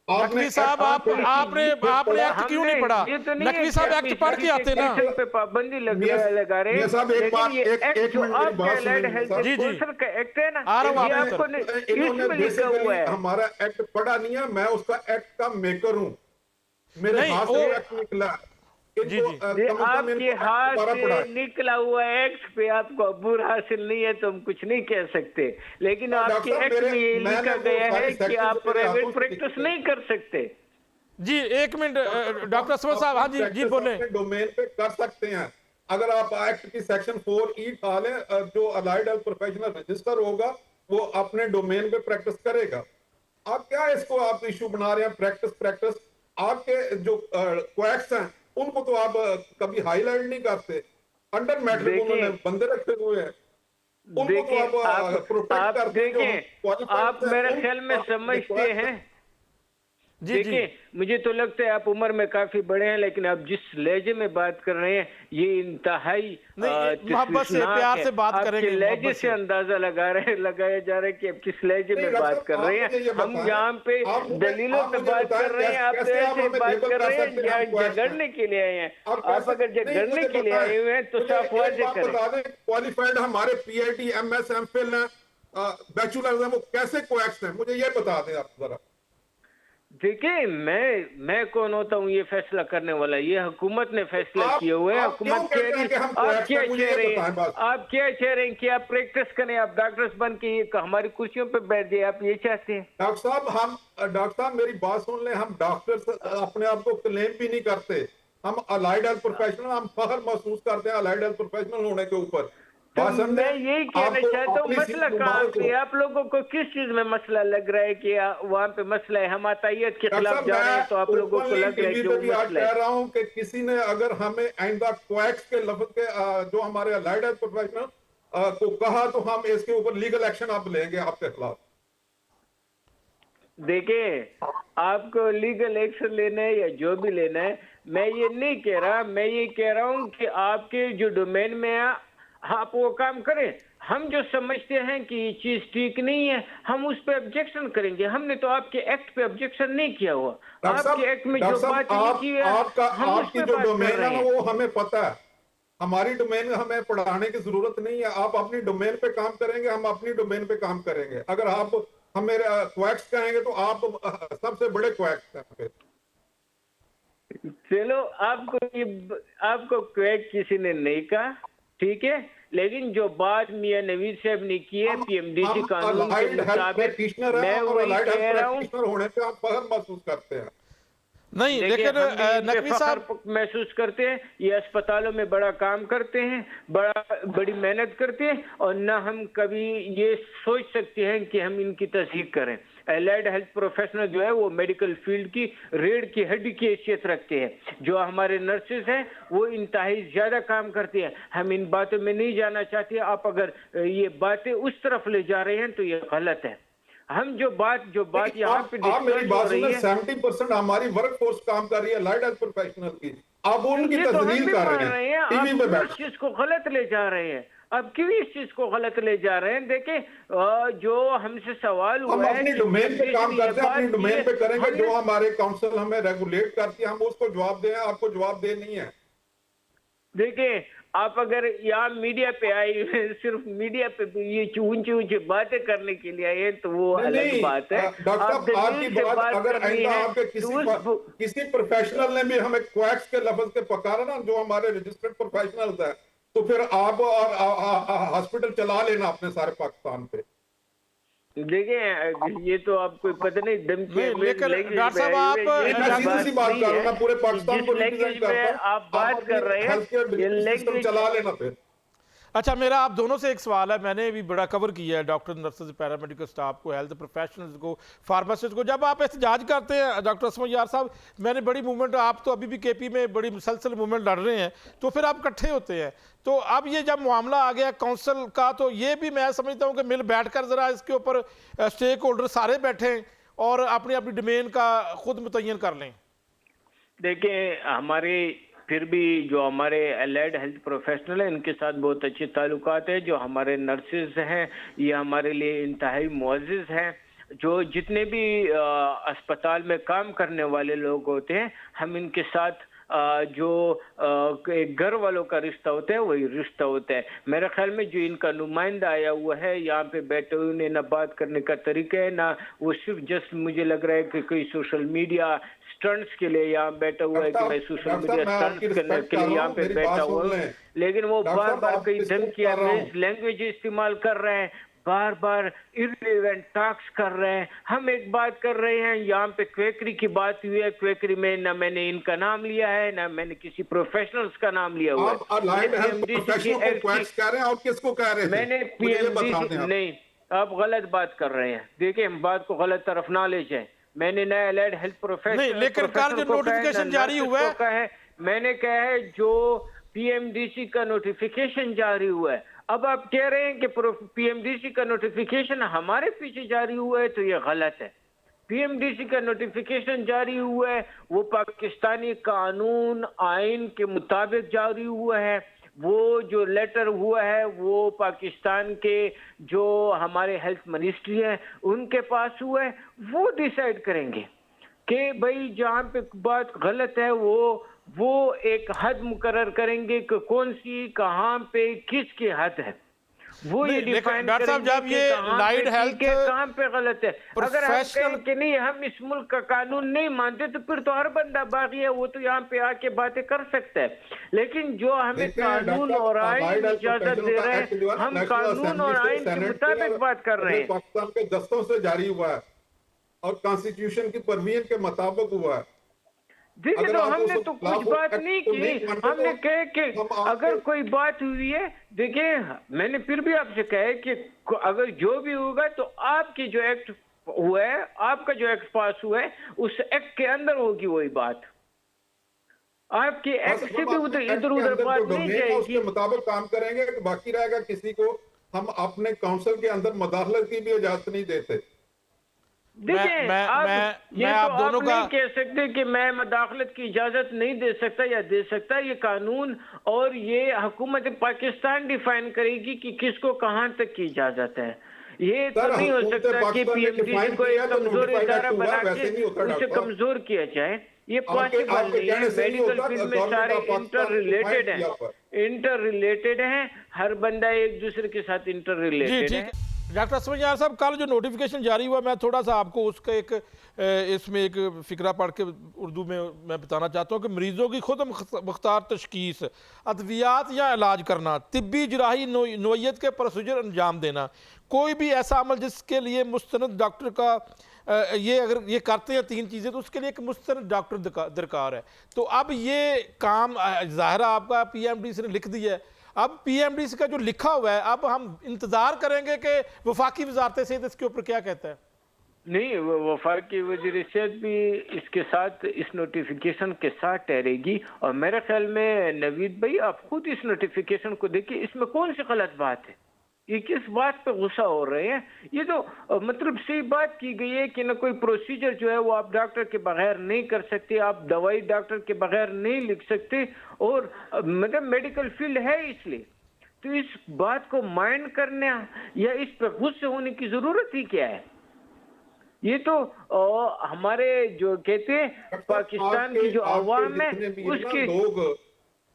नकवी साहब, आपने एक्ट क्यों नहीं पढ़ा? नकवी साहब एक्ट पढ़ के आते ना। पे पाबंदी लगा रहे हैं, लेकिन ये एक्ट जो आपके अलाइड हेल्थ काउंसिल का एक्ट है ना, ये आपको इसमें लिखा हुआ है। हमारा एक्ट पढ़ा नहीं है, मैं उसका एक्ट का मेकर हूँ, मेरे हाथ से एक्ट निकला। आपके हाथ से निकला हुआ एक्ट पे आपको अबूर हासिल नहीं है तो हम कुछ नहीं कह सकते, लेकिन आपके एक्ट में ये लिखा गया है कि आप प्राइवेट प्रैक्टिस नहीं कर सकते। जी एक मिनट डॉक्टर असमद साहब, हाँ जी जी बोले। डोमेन पे कर सकते हैं, अगर आप एक्ट की सेक्शन 4E डालें, जो अलाइड हेल्थ प्रोफेशनल रजिस्टर होगा वो अपने डोमेन पे प्रैक्टिस करेगा। आप क्या इसको आप इशू बना रहे हैं? प्रैक्टिस आपके जो क्वैक्स हैं उनको तो आप कभी हाईलाइट नहीं करते, अंडर मैट्रिक उन्होंने बंदे रखे हुए हैं, उनको तो आप प्रोटेक्ट करते हैं। आप मेरे ख्याल में समझते हैं। देखिए मुझे तो लगता है आप उम्र में काफी बड़े हैं, लेकिन आप जिस लहजे में बात कर रहे हैं ये इंतहाई मोहब्बत से, प्यार से बात करेंगे। लहजे से अंदाजा लगाया जा रहा है कि आप किस लहजे में बात कर रहे हैं। हम यहाँ पे दलीलों पे बात कर रहे हैं, आप तो ऐसे बात कर रहे हैं झगड़ने के लिए आए हैं। आप अगर झगड़ने के लिए आए हुए हैं तो साफ वाज़ेह करें। क्वालिफाइड हमारे PhD MS MPhil है, बैचलर है, वो कैसे कोएक्स हैं? मुझे ये बता दें आप जरा। देखिए मैं कौन होता हूँ ये फैसला करने वाला? ये हुकूमत ने फैसला किया हुआ है। हुकूमत कह रही है, आप क्या कह रहे हैं? आप क्या कह रहे हैं कि आप प्रैक्टिस करें, आप डॉक्टर्स बन के ये हमारी कुर्सियों पे बैठ जाए, आप ये चाहते हैं? डॉक्टर साहब मेरी बात सुन लें, हम डॉक्टर्स अपने आप को क्लेम भी नहीं करते, हम अलाइड हेल्थ प्रोफेशनल, हम फख्र महसूस करते हैं अलाइड हेल्थ प्रोफेशनल होने के ऊपर। तो मैं यही कहना चाहता हूँ, मसला कहाँ पे? आप लोगों को किस चीज में मसला लग रहा है कि वहाँ पे मसला है? हम अतायत के खिलाफ जा रहे हैं तो आप लोगों को लग रहा है जो मसला है। कह रहा हूँ कि किसी ने अगर हमें आइंदा क्वैक्स के लफ्ज के जो हमारे अलाइड हेल्थ प्रोफेशनल को कहा तो हम इसके ऊपर लीगल एक्शन आप लेंगे आपके खिलाफ। देखिए आपको लीगल एक्शन लेना है या जो भी लेना है, मैं ये नहीं कह रहा। मैं ये कह रहा हूँ कि आपके जो डोमेन में है आप वो काम करें। हम जो समझते हैं कि ये चीज ठीक नहीं है हम उस पे ऑब्जेक्शन करेंगे। हमने तो आपके एक्ट पे ऑब्जेक्शन नहीं किया हुआ। आपके एक्ट में जो बात लिखी है आपकी जो डोमेन है वो हमें पता है, हमारी डोमेन में हमें पढ़ाने की जरूरत नहीं है। आप अपनी डोमेन पे काम करेंगे, हम अपनी डोमेन पे काम करेंगे। अगर आप हमें क्वैक्स कहेंगे तो आप सबसे बड़े क्वैक्स हैं फिर। चलो, आपको क्वैक किसी ने नहीं कहा, ठीक है, लेकिन जो बात मियां नवीद साहब ने की है पीएमडीसी कानून के मुताबिक, मैं वही कह रहा हूँ। होने पे आप फख्र महसूस करते हैं। नहीं, लेकिन नकवी साहब महसूस करते हैं, ये अस्पतालों में बड़ा काम करते हैं, बड़ी मेहनत करते हैं, और न हम कभी ये सोच सकते हैं कि हम इनकी तस्दीक करें। एलाइड हेल्थ प्रोफेशनल जो है वो मेडिकल फील्ड की रीढ़ की हड्डी की हैसियत रखते हैं। जो हमारे नर्सेज हैं वो इंतहाई ज्यादा काम करते हैं। हम इन बातों में नहीं जाना चाहते। आप अगर ये बातें उस तरफ ले जा रहे हैं तो ये गलत है। हम जो बात यहाँ पे आप मेरी बात सुनिए, 70% हमारी वर्क फोर्स काम कर रही है अलाइड हेल्थ प्रोफेशनल की, आप उनकी तस्दीक कर रहे हैं, टीवी पे बैठ। इस चीज को गलत ले जा रहे हैं। अब क्यों इस चीज को गलत ले जा रहे हैं? देखें, जो हमसे सवाल हुआ हम है, अपनी डोमेन पे काम करते हैं, अपनी डोमेन पे करेंगे। जो हमारे काउंसिल हमें रेगुलेट करती है हम उसको जवाब दें, आपको जवाब दे नहीं है। देखिए, आप अगर यहाँ मीडिया पे आए, सिर्फ मीडिया पे ये ऊंची ऊंची बातें करने के लिए आए तो वो अलग बात है। डॉक्टर साहब, आपकी बात अगर आइंदा आपके किसी प्रोफेशनल ने भी हमें क्वैक्स के लफ्ज के पकारा ना, जो हमारे रजिस्टर्ड प्रोफेशनल्स है, तो फिर आप और हॉस्पिटल चला लेना अपने सारे पाकिस्तान पे। देखिए, ये तो आपको पता नहीं धमकी। लेकिन डॉक्टर साहब, आप सीधी बात कर रहा हूं, पूरे पाकिस्तान को रिप्रेजेंट करता हूं। आप बात कर रहे हैं, चला लेना फिर। अच्छा, मेरा आप दोनों से एक सवाल है। मैंने भी बड़ा कवर किया है डॉक्टर, नर्सेज, पैरामेडिकल स्टाफ को, हेल्थ प्रोफेशनल्स को, फार्मासिस्ट को। जब आप एहतजाज करते हैं डॉक्टर असमत यार साहब, मैंने बड़ी मूवमेंट, आप तो अभी भी केपी में बड़ी मुसलसल मूवमेंट लड़ रहे हैं, तो फिर आप इकट्ठे होते हैं। तो अब ये जब मामला आ गया काउंसिल का, तो ये भी मैं समझता हूँ कि मिल बैठकर ज़रा इसके ऊपर स्टेक होल्डर सारे बैठें और अपनी अपनी डोमेन का खुद मुतय्यन कर लें। देखिए, हमारे फिर भी जो हमारे एलाइड हेल्थ प्रोफेशनल हैं, इनके साथ बहुत अच्छे ताल्लुकात है। जो हमारे नर्सेज हैं, ये हमारे लिए इंतहाई मुअज़्ज़िज़ हैं। जो जितने भी अस्पताल में काम करने वाले लोग होते हैं, हम इनके साथ जो एक घर वालों का रिश्ता होता है वही रिश्ता होता है। मेरे ख्याल में जो इनका नुमाइंदा आया हुआ है यहाँ पे बैठे हुए, उन्हें ना बात करने का तरीका है, ना वो सिर्फ जस्ट मुझे लग रहा है कि कोई सोशल मीडिया स्टंट्स के लिए यहाँ बैठा हुआ है कि मैं सोशल मीडिया स्टंट्स करने के लिए यहाँ पे बैठा हुआ हूँ। लेकिन वो बार बार कई धमकियां, लैंग्वेज इस्तेमाल कर रहे हैं, बार बार इररिलेवेंट टॉक्स कर रहे हैं। हम एक बात कर रहे हैं, यहाँ पे क्वेकरी की बात हुई है। क्वेकरी में ना मैंने इनका नाम लिया है, ना मैंने किसी प्रोफेशनल्स का नाम लिया हुआ है। मैंने पीएमडीसी नहीं, आप गलत बात कर रहे हैं। देखिए, हम बात को गलत तरफ ना ले जाए। मैंने ना एलाइड हेल्थ प्रोफेशनल, लेकिन कल जो नोटिफिकेशन जारी हुआ है, मैंने कहा है जो पीएमडीसी का नोटिफिकेशन जारी हुआ है। अब आप कह रहे हैं कि पीएमडीसी का नोटिफिकेशन हमारे पीछे जारी हुआ है, तो ये गलत है। पीएमडीसी का नोटिफिकेशन जारी हुआ है, वो पाकिस्तानी कानून आइन के मुताबिक जारी हुआ है। वो जो लेटर हुआ है वो पाकिस्तान के जो हमारे हेल्थ मिनिस्ट्री है उनके पास हुआ है। वो डिसाइड करेंगे कि भाई जहाँ पे बात गलत है वो एक हद मुकर्रर करेंगे कि कौन सी, कहाँ पे, किसकी हद है, वो ये डिफाइन डॉक्टर साहब, जब ये लाइट हेल्थ कहाँ पे गलत है। अगर हम कहें कि नहीं, हम इस मुल्क का कानून नहीं मानते, तो फिर तो हर बंदा बागी है, वो तो यहाँ पे आके बातें कर सकता है। लेकिन जो हमें कानून और आइन इजाजत दे रहे हैं, हम कानून और आइन के मुताबिक बात कर रहे हैं। पाकिस्तान के दस्तों से जारी हुआ है और कॉन्स्टिट्यूशन की परवीन के मुताबिक हुआ है। देखिए, तो हमने तो कुछ बात नहीं की। हमने कहे कि अगर कोई बात हुई है, देखिए मैंने फिर भी आपसे कहा कि अगर जो भी होगा तो आपकी जो एक्ट हुआ है, आपका जो एक्ट पास हुआ है, उस एक्ट के अंदर होगी वही बात। आपकी एक्ट से भी इधर उधर बात नहीं जाएगी। उसके मुताबिक काम करेंगे, बाकी रहेगा किसी को हम अपने काउंसिल के अंदर मदाखलत की भी इजाजत नहीं देते। देखिए, आप दोनों का नहीं कह सकते कि मैं मदाखलत की इजाजत नहीं दे सकता या दे सकता। ये कानून और ये हुकूमत पाकिस्तान डिफाइन करेगी कि किसको कहां तक की इजाजत है। ये तो नहीं हो सकता कि पीएमडीसी को एक कमजोर इदारा बना के उसे कमजोर किया जाए। ये पॉसिबल आपके नहीं है। कहने से नहीं मेडिकल होता, फील्ड में गवर्नमेंट सारे ऑफ पाकिस्तान को इंटर फाइट किया हुआ हैं, इंटर रिलेटेड हैं, हर बंदा एक दूसरे के साथ इंटर जी रिलेटेड ठीक है। है डॉक्टर असफर यार साहब, कल जो नोटिफिकेशन जारी हुआ, मैं थोड़ा सा आपको उसका इसमें एक फ़िक्रा पढ़ के उर्दू में मैं बताना चाहता हूँ कि मरीज़ों की खुद मुख्तार तशखीस, अद्वियात या इलाज करना, तिब्बी जराही नोयत के प्रोसीजर अंजाम देना, कोई भी ऐसा अमल जिसके लिए मुस्तनद डॉक्टर का ये अगर ये करते हैं 3 चीज़ें, तो उसके लिए एक मुस्तनद डॉक्टर दरकार है। तो अब ये काम ज़ाहिर आपका PMDC ने लिख दिया है, अब PMDC का जो लिखा हुआ है, अब हम इंतज़ार करेंगे कि वफाकी वजारत सेहत इसके ऊपर क्या कहता है। नहीं, वफाकी वज़ीर सेहत भी इसके साथ, इस नोटिफिकेशन के साथ ठहरेगी। और मेरे ख्याल में नवीद भाई, आप खुद इस नोटिफिकेशन को देखिए, इसमें कौन सी गलत बात है? ये किस बात पे गुस्सा हो रहे हैं? ये तो मतलब सही बात की गई है कि ना कोई प्रोसीजर जो है वो आप डॉक्टर के बगैर नहीं कर सकते, आप दवाई डॉक्टर के बगैर नहीं लिख सकते, और मतलब मेडिकल फील्ड है इसलिए। तो इस बात को माइंड करने या इस पर गुस्से होने की जरूरत ही क्या है? ये तो हमारे जो कहते हैं पाकिस्तान की जो आवाम है उसके लोग,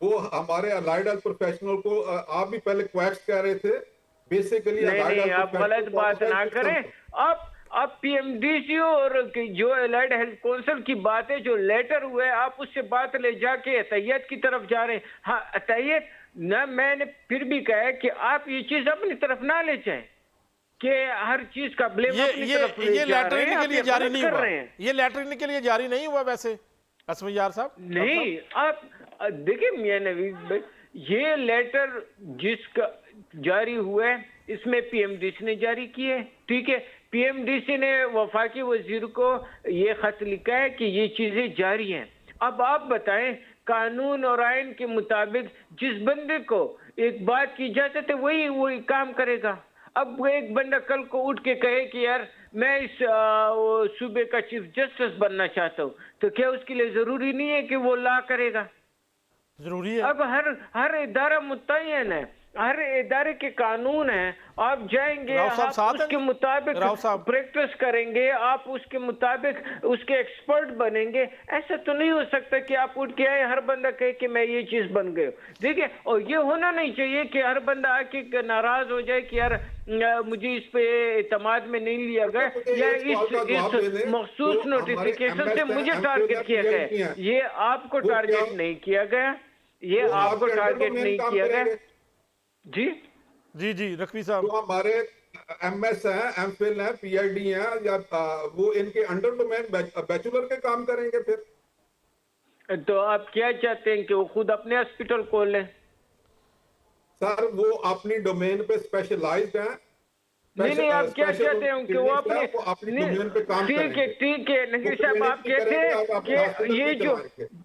वो हमारे अलाइड हेल्थ प्रोफेशनल को आप भी पहले क्वैक्स कह रहे थे, बेसिकली नहीं, आप गलत बात ना करें। आप PMDC और जो अलाइड हेल्थ काउंसिल की बात है, जो लेटर हुआ है, आप उससे बात ले जाके तैयत की तरफ जा रहे हैं। हाँ, तैयत ना, मैंने फिर भी कहा है कि आप ये चीज अपनी तरफ ना ले जाएं कि हर चीज का ब्लेम अपनी तरफ ले ये जा रहे लेटरिन हैं, के लिए आप जारी गलत नहीं कर हुआ, रहे हैं। ये लेटरिन के लिए जारी नहीं हुआ वैसे असफर यार साहब। नहीं, आप देखिए मियां नवीद भाई, ये लेटर जिसका जारी हुआ है इसमें PMDC ने जारी किया है, ठीक है। PMDC ने वफाकी वजीर को ये खत लिखा है कि ये चीजें जारी हैं। अब आप बताएं, कानून और आइन के मुताबिक जिस बंदे को एक बात की इजाजत है वही काम करेगा। अब वो एक बंदा कल को उठ के कहे कि यार मैं इस सूबे का चीफ जस्टिस बनना चाहता हूँ, तो क्या उसके लिए जरूरी नहीं है कि वो लॉ करेगा? जरूरी है। अब हर इदारा मुतय्यन है, हर इदारे के कानून है। आप जाएंगे, आप उसके मुताबिक प्रैक्टिस करेंगे, आप उसके मुताबिक उसके एक्सपर्ट बनेंगे। ऐसा तो नहीं हो सकता कि आप उठ के आए, हर बंदा कहे कि मैं ये चीज बन गए। देखिए, और ये होना नहीं चाहिए कि हर बंदा आके नाराज हो जाए कि यार मुझे इस पे एतमाद में नहीं लिया गया, या इस मखसूस नोटिफिकेशन से मुझे टारगेट किया गया। ये आपको टारगेट नहीं किया गया, ये आपको टारगेट नहीं किया गया। जी जी जी रखवी साहब, तो हमारे MS हैं, MPhil हैं, PhD हैं, या वो इनके अंडर तो मैं बैचलर के काम करेंगे फिर? तो आप क्या चाहते हैं कि वो खुद अपने हॉस्पिटल खोलें? सर, वो अपनी डोमेन पे स्पेशलाइज्ड हैं। नहीं, आप क्या चाहते हैं कि वो अपनी डोमेन पे काम करेंगे। ठीक है नकीर साहब, आप कहते हैं कि ये जो,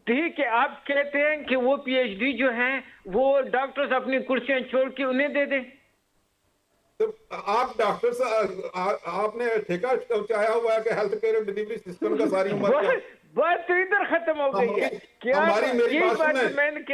ठीक है, आप कहते हैं कि वो PhD जो हैं वो डॉक्टर्स अपनी कुर्सियां छोड़ के उन्हें दे दें। तो आप डॉक्टर आपने ठेका चाहा हुआ है कि हेल्थ केयर डिलीवरी सिस्टम का सारी उम्र बात तो इधर खत्म हो गई है। क्या ये बात मैंने लेके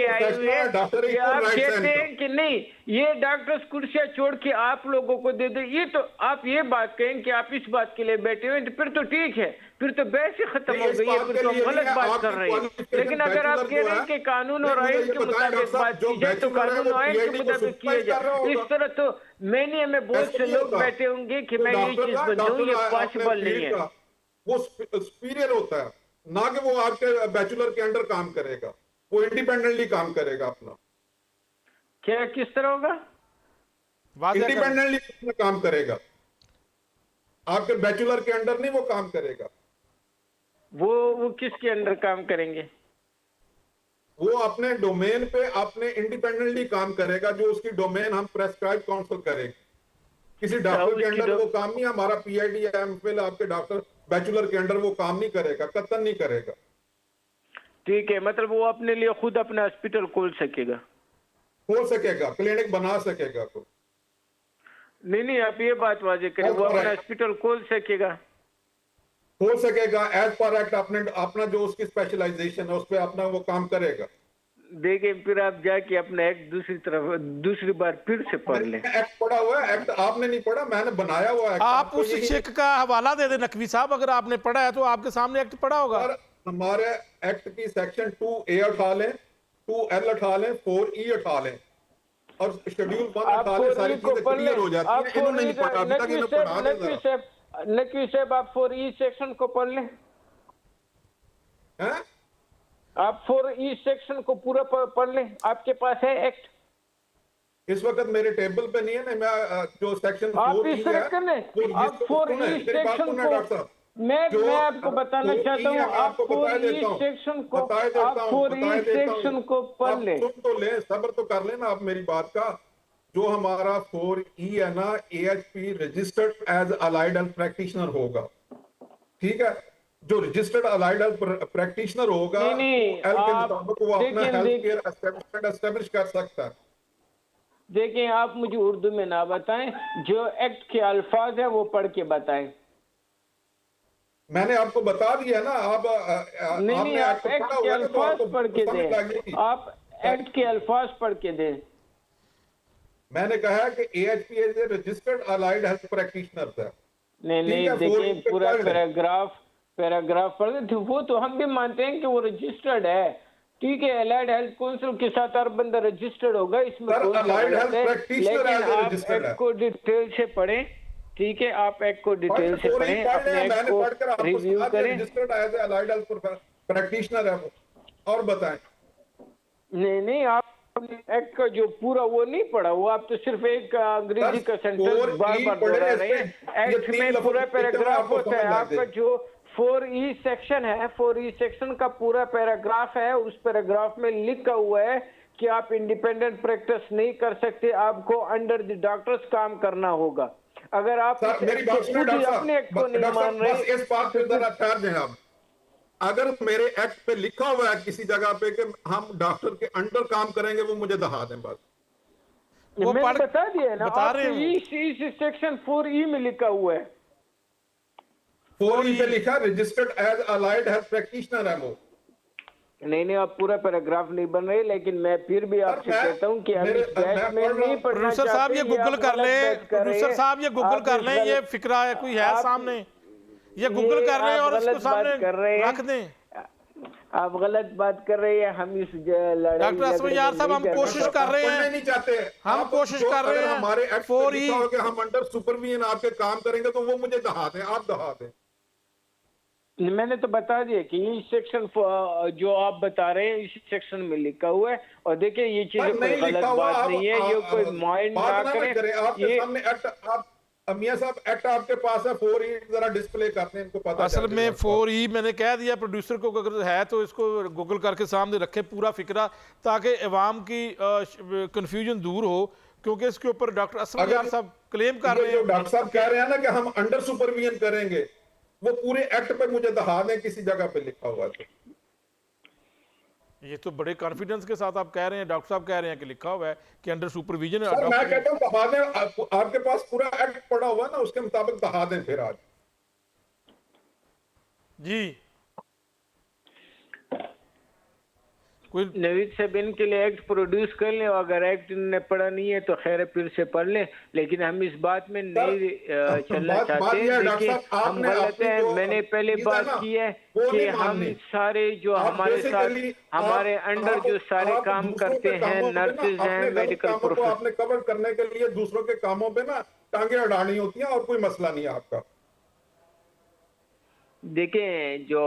आई हुई है कि आप कहते हैं कि नहीं, ये डॉक्टर्स कुर्सियां छोड़ के आप लोगों को दे दे। ये तो आप ये बात कहें कि आप इस बात के लिए बैठे हुए, तो फिर तो ठीक है, फिर तो बहस ही खत्म हो गई है, फिर तो हम गलत बात कर रहे हैं। लेकिन अगर आप कह रहे हैं कि कानून और आइन के मुताबिक बात की जाए, तो कानून और आइन के मुताबिक किया जाए। इस तरह तो मैंने में बहुत से लोग बैठे होंगे कि मैं ये चीज बन जाऊं, ये पॉसिबल नहीं है। वो सुपीरियर होता है, ना कि वो आपके बैचलर के अंडर काम करेगा, वो इंडिपेंडेंटली काम करेगा अपना। क्या किस तरह होगा? इंडिपेंडेंटली काम करेगा, आपके बैचलर के अंडर नहीं वो काम करेगा। वो किसके अंडर काम करेंगे? वो अपने डोमेन पे अपने इंडिपेंडेंटली काम करेगा, जो उसकी डोमेन हम प्रेस्क्राइब काउंसिल करेंगे। किसी डॉक्टर के अंडर वो काम नहीं, हमारा PhD या MPhil आपके डॉक्टर बैचलर के अंडर वो काम नहीं करेगा, कतई नहीं करेगा। ठीक है, मतलब वो अपने लिए खुद अपना हॉस्पिटल खोल सकेगा, क्लिनिक बना सकेगा। तो नहीं, आप ये बात वाजे करें, वो अपना हॉस्पिटल खोल सकेगा एज पर एक्ट। अपना जो उसकी स्पेशलाइजेशन है उस पर अपना वो काम करेगा। देखिए फिर आप जाके अपना एक्ट दूसरी बार फिर से पढ़ लें। एक्ट पढ़ा हुआ है, एक्ट आपने नहीं पढ़ा, मैंने बनाया हुआ एक्ट। आप आपको उस यही चेक का हवाला दे दें नकवी साहब, अगर आपने पढ़ा है तो आपके सामने एक्ट पढ़ा होगा। और हमारे एक्ट की सेक्शन 2A उठा लें, 2L उठा लें, 4E उठा लें और शेड्यूल 1 आप उठा लें, सारी 4E को चीजें पढ़ क्लियर लें। हो जाती आप हैं। इन्होंने नहीं पढ़ा अभी तक, इन्हें पढ़ा दें जरा। नकवी साहब आप 4E सेक्शन को पढ़ लें। हैं? आप 4E सेक्शन को पूरा पढ़ लें, आपके पास है एक्ट। इस वक्त मेरे टेबल पे नहीं है ना, मैं जो सेक्शन आप 4E इस तरह है कर लें, वो आप 4E सेक्शन को मैं आपको बताना चाहता हूँ, आप 4E सेक्शन को आप 4E सेक्शन को पढ़ लें। सुन तो ले, सब्र तो कर लेना आप मेरी बात का। जो हमारा 4E है ना, AHP registered as allied health practitioner होगा, ठीक है। जो रजिस्टर्ड अलाइड हेल्थ प्रैक्टिशनर होगा, नहीं, हेल्थ के आप मुताबिक वो अपना देखें, हेल्थ केयर एस्टेब्लिश कर सकता है। देखिए आप मुझे उर्दू में ना बताएं, जो एक्ट के अल्फाज है वो पढ़ के बताएं। मैंने आपको बता दिया ना, आप नहीं, आप आपने एक्ट पढ़ा के हुआ है तो अल्फाज आपको पढ़ के समझ आ गई। दें, आप एक्ट के अल्फाज पढ़ के दें। मैंने कहा कि AHP is a registered allied health practitioner है। नहीं देखिए पूरा पैराग्राफ पढ़ दें, वो तो हम भी मानते हैं कि वो रजिस्टर्ड है, ठीक है। अलाइड हेल्थ काउंसिल के साथ हर बंदा रजिस्टर्ड होगा, इसमें कोई गलत है, लेकिन आप एक्ट को डिटेल से पढ़ें, ठीक है। आप एक्ट को डिटेल से पढ़ें, अपने एक्ट को रिव्यू करें। Registered as a allied health practitioner है वो। और बताएं। नहीं, आप एक्ट का जो पूरा वो नहीं पढ़ा, वो आप तो सिर्फ एक अंग्रेजी का सेंटेंस बार दोहरा रहे हैं। एक्ट में पूरा पैराग्राफ होता है, आपका जो 4E सेक्शन है, 4E सेक्शन का पूरा पैराग्राफ है। उस पैराग्राफ में लिखा हुआ है कि आप इंडिपेंडेंट प्रैक्टिस नहीं कर सकते, आपको अंडर द डॉक्टर्स काम करना होगा। अगर आप मेरी बात सुनिए डॉक्टर साहब, अपने एक्ट को नहीं मान रहे, बस इस बात पे जरा ठहर जाएं आप। अगर मेरे एक्ट पे लिखा हुआ है किसी जगह पे कि हम डॉक्टर के अंडर काम करेंगे, वो मुझे दिखा दें बस। वो मैंने बता दिया है ना, बता रहे हैं इस सेक्शन 4E में लिखा हुआ है। 4E पे लिखा registered as allied health practitioner है वो। नहीं, आप पूरा पैराग्राफ नहीं बन रहे, लेकिन मैं फिर भी आपसे कहता हूँ कि हम इस बहस में नहीं पढ़ना प्रोड्यूसर साहब ये गूगल कर लें, प्रोड्यूसर साहब ये गूगल कर लें, ये फिक्रा है कोई है सामने, ये गूगल कर लें और इसको सामने रख दें। आप गलत बात कर रहे हैं। हम इस लड़ाई डॉक्टर असलम यार साहब हम कोशिश कर रहे हैं, नहीं चाहते हम कोशिश कर रहे हैं। हमारे एक्ट में लिखा हो कि हम अंडर सुपरविजन आपके काम करेंगे, तो वो मुझे दिखा दें, आप दिखा दें। मैंने तो बता दिया कि ये सेक्शन जो आप बता रहे हैं इस सेक्शन में लिखा हुआ है। और देखिए ये चीजें कोई गलत बात नहीं है, ये कोई माइंड ना करें। आपके सामने एक्ट, आप मियां साहब एक्ट आपके पास है, 4E जरा डिस्प्ले करते हैं, इनको पता असल में 4E मैंने कह दिया प्रोड्यूसर को, अगर है तो इसको गूगल करके सामने रखे पूरा फिक्रा, ताकि अवाम की कंफ्यूजन दूर हो, क्योंकि इसके ऊपर डॉक्टर असलम यार साहब क्लेम कर रहे हैं। डॉक्टर साहब कह रहे हैं ना कि हम अंडर सुपरविजन करेंगे, वो पूरे एक्ट पे मुझे दिखा दें किसी जगह पे लिखा हुआ है। ये तो बड़े कॉन्फिडेंस के साथ आप कह रहे हैं, डॉक्टर साहब कह रहे हैं कि लिखा हुआ है कि अंडर सुपरविजन है। सर मैं कहता हूं दिखा दें, आपके पास पूरा एक्ट पड़ा हुआ ना, उसके मुताबिक दिखा दें फिर आज जी। कोई नवीद साहब इनके लिए एक्ट प्रोड्यूस कर लें, और अगर एक्ट इन्होंने पढ़ा नहीं है तो खैर फिर से पढ़ लें, लेकिन हम इस बात में नहीं चलना चाहते हैं। देखिए हम गलत हैं, मैंने पहले बात की है कि हम सारे जो हमारे साथ हमारे अंडर जो सारे काम करते हैं, नर्सेज हैं, मेडिकल प्रोफेशनल, आपने कवर करने के लिए दूसरों के कामों पे ना टांगे अड़ानी होती हैं, और कोई मसला नहीं है आपका। देखें जो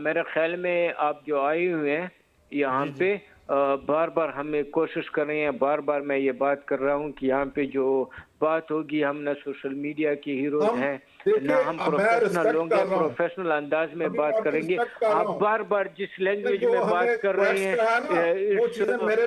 मेरे ख्याल में आप जो आए हुए हैं यहाँ पे बार बार हमें कोशिश कर रहे हैं, बार बार मैं ये बात कर रहा हूँ कि यहाँ पे जो बात होगी, हम ना सोशल मीडिया के हीरोज हैं, ना हम प्रोफेशनल लोग हैं, प्रोफेशनल अंदाज में बात करेंगे। आप बार बार जिस लैंग्वेज में बात कर रहे हैं मेरे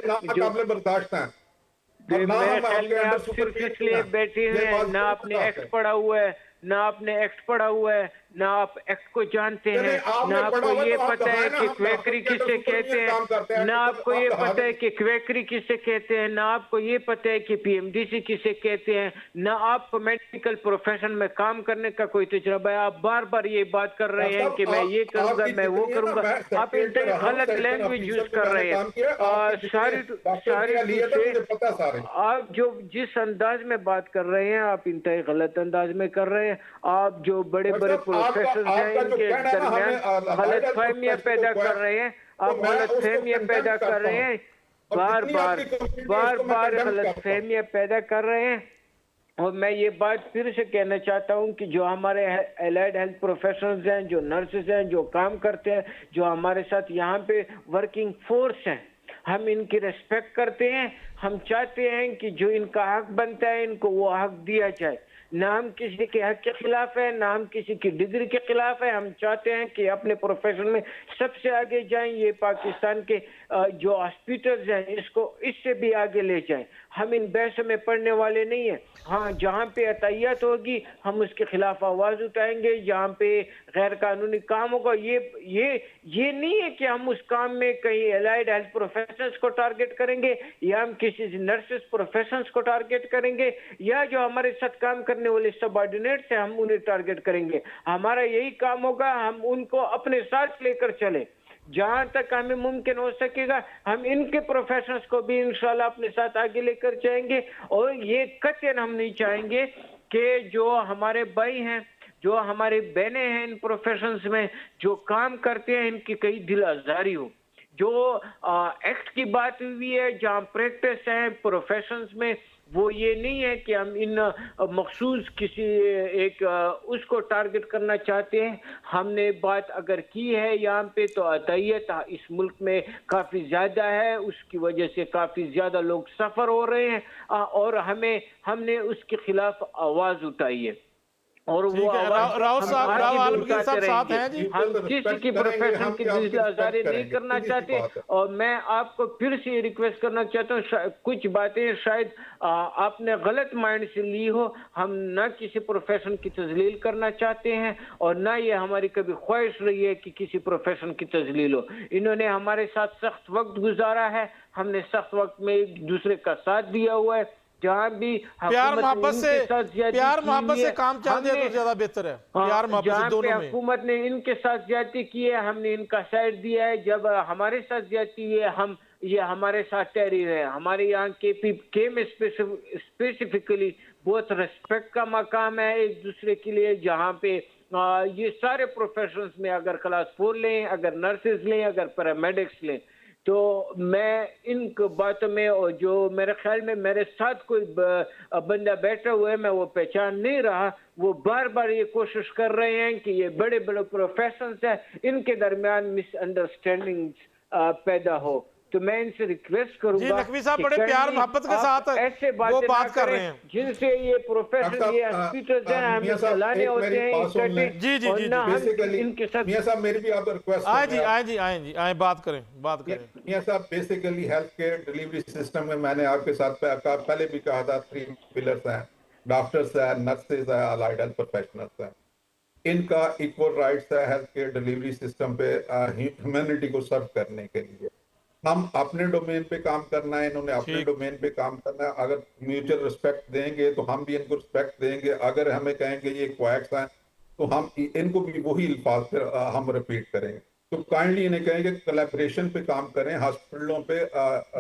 ख्याल में आप सिर्फ इसलिए बैठे हैं, ना आपने एक्ट पढ़ा हुआ है, ना आपने एक्ट पढ़ा हुआ है, ना आप एक्ट को जानते चले, हैं, आपने ना आपको पढ़ा हुआ ये तो आप पता है बताएं ना, कि हम क्वेकरी डॉक्टर किसे के कहते काम करते हैं, हैं, ना तो आपको आप ये हाजिर- पता है कि क्वेकरी किसे कहते हैं, ना आपको ये पता है कि पीएमडीसी किसे कहते हैं, ना आपको मेडिकल प्रोफेशन में काम करने का कोई तजुर्बा है। आप बार बार ये बात कर रहे हैं कि मैं ये करूंगा, आपकी मैं वो जितनी है ना, करूंगा। मैं आप सेक्रेटरी इंतई रहा हूं, गलत सेक्शन लैंग्वेज यूज ऑफिसर पे कर मैंने रहे हैं। काम किया, आपकी जितनी डॉक्टर सारी की लिए टू था से मुझे पता सारे। आप जो जिस अंदाज में बात कर रहे हैं, आप इंतई गलत अंदाज में कर रहे हैं। आप जो बड़े डॉक्टर बड़े साहब, प्रोफेसर हैं, आपका जो इनके कहना है ना, दरमियान हमें गलत लाइडल फहमियां प्रोफेशन पैदा को कर रहे हैं। तो आप मैं गलत उसको फहमियां पैदा कंडेम कर करता रहे हूं, हैं। और बार जितनी बार आपकी कम्युनिटी है बार उसको मैं बार कंडेम गलत करता हूं। फहमियां पैदा कर रहे हैं। और मैं ये बात फिर से कहना चाहता हूं कि जो हमारे एलाइड हेल्थ प्रोफेशनल्स हैं, जो नर्सेज हैं, जो काम करते हैं, जो हमारे साथ यहाँ पे वर्किंग फोर्स हैं, हम इनकी रेस्पेक्ट करते हैं। हम चाहते हैं कि जो इनका हक बनता है, इनको वो हक दिया जाए। ना हम किसी के हक के खिलाफ है, ना हम किसी की डिग्री के खिलाफ है। हम चाहते हैं कि अपने प्रोफेशन में सबसे आगे जाएं। ये पाकिस्तान के जो हॉस्पिटल्स हैं, इसको इससे भी आगे ले जाएं। हम इन बहसों में पढ़ने वाले नहीं है। हाँ, जहाँ पे अतायत होगी हम उसके खिलाफ आवाज उठाएंगे। जहाँ पे गैर कानूनी काम होगा, ये नहीं है कि हम उस काम में कहीं एलाइड हेल्थ प्रोफेशनल्स को टारगेट करेंगे, या हम किसी नर्सेस प्रोफेशनल्स को टारगेट करेंगे, या जो हमारे साथ काम करने वाले सबऑर्डिनेट्स हैं हम उन्हें टारगेट करेंगे। हमारा यही काम होगा, हम उनको अपने साथ लेकर चले। जहां तक हमें मुमकिन हो सकेगा हम इनके प्रोफेशनल्स को भी इंशाल्लाह अपने साथ आगे लेकर जाएंगे। और ये कतई हम नहीं चाहेंगे कि जो हमारे भाई हैं, जो हमारे बहनें हैं इन प्रोफेशंस में जो काम करते हैं, इनकी कहीं दिल आजारी हो। जो एक्ट की बात हुई है, जहाँ प्रैक्टिस है प्रोफेशंस में, वो ये नहीं है कि हम इन मखसूस किसी एक उसको टारगेट करना चाहते हैं। हमने बात अगर की है यहाँ पे तो अतायत इस मुल्क में काफ़ी ज़्यादा है, उसकी वजह से काफ़ी ज़्यादा लोग सफ़र हो रहे हैं, और हमने उसके खिलाफ आवाज़ उठाई है। और वो ठीक है, आवाज राव हम साहब, आगे राव भी आलमगीर साहब उठाते साथ रहेंगे। हैं जी। हम किसी की प्रोफेशन की दिलआज़ारी नहीं करना चाहते। और मैं आपको फिर से रिक्वेस्ट करना चाहता हूँ, कुछ बातें शायद आपने गलत माइंड से ली हो। हम ना किसी प्रोफेशन की तजलील करना चाहते हैं, और ना ये हमारी कभी ख्वाहिश रही है कि किसी प्रोफेशन की तजलील हो। इन्होंने हमारे साथ सख्त वक्त गुजारा है, हमने सख्त वक्त में एक दूसरे का साथ दिया हुआ है। जहाँ भी प्यार मोहब्बत से काम चल जाए तो ज्यादा बेहतर है। प्यार मोहब्बत से दोनों में। हुकूमत ने इनके साथ ज्यादती की है, हमने इनका साइड दिया है। जब हमारे साथ ज्यादती है, ये हमारे साथ ठहरी है। हमारे यहाँ के में स्पेसिफिकली बहुत रिस्पेक्ट का मकाम है एक दूसरे के लिए। जहाँ पे ये सारे प्रोफेशंस में अगर क्लास 4 लें, अगर नर्सेज लें, अगर पैरामेडिक्स लें, तो मैं इन बातों में, और जो मेरे ख्याल में मेरे साथ कोई बंदा बैठा हुआ है, मैं वो पहचान नहीं रहा, वो बार बार ये कोशिश कर रहे हैं कि ये बड़े बड़े प्रोफेशनल्स हैं, इनके दरमियान मिसअंडरस्टैंडिंग्स पैदा हो। तो मैं इनसे रिक्वेस्ट करूंगा जी, नकवी साहब बड़े प्यार मोहब्बत के साथ ऐसे वो बात कर रहे हैं जिनसे ये प्रोफेशन, ये हॉस्पिटल्स हैं, हमें चलाने होते हैं। जी जी जी, इनके साथ मियां साहब मेरी भी आप रिक्वेस्ट आए बात करें। मियां साहब, basically health care delivery system में मैंने आपके साथ पहले भी कहा था 3 पिलर्स हैं, डॉक्टर्स है, नर्सेज है, अलाइड हेल्थ प्रोफेशनल्स हैं। इनका इक्वल राइट्स है हेल्थ केयर डिलीवरी सिस्टम पे ह्यूमैनिटी को सर्व करने के लिए। हम अपने डोमेन पे काम करना है, इन्होंने अपने डोमेन पे काम करना है। अगर म्यूचुअल रिस्पेक्ट देंगे तो हम भी इनको रिस्पेक्ट देंगे। अगर हमें कहेंगे ये क्वैक्स हैं तो हम इनको भी वही अल्फाज फिर हम रिपीट करेंगे। तो काइंडली इन्हें कहेंगे कोलैबोरेशन पे काम करें, हॉस्पिटलों पे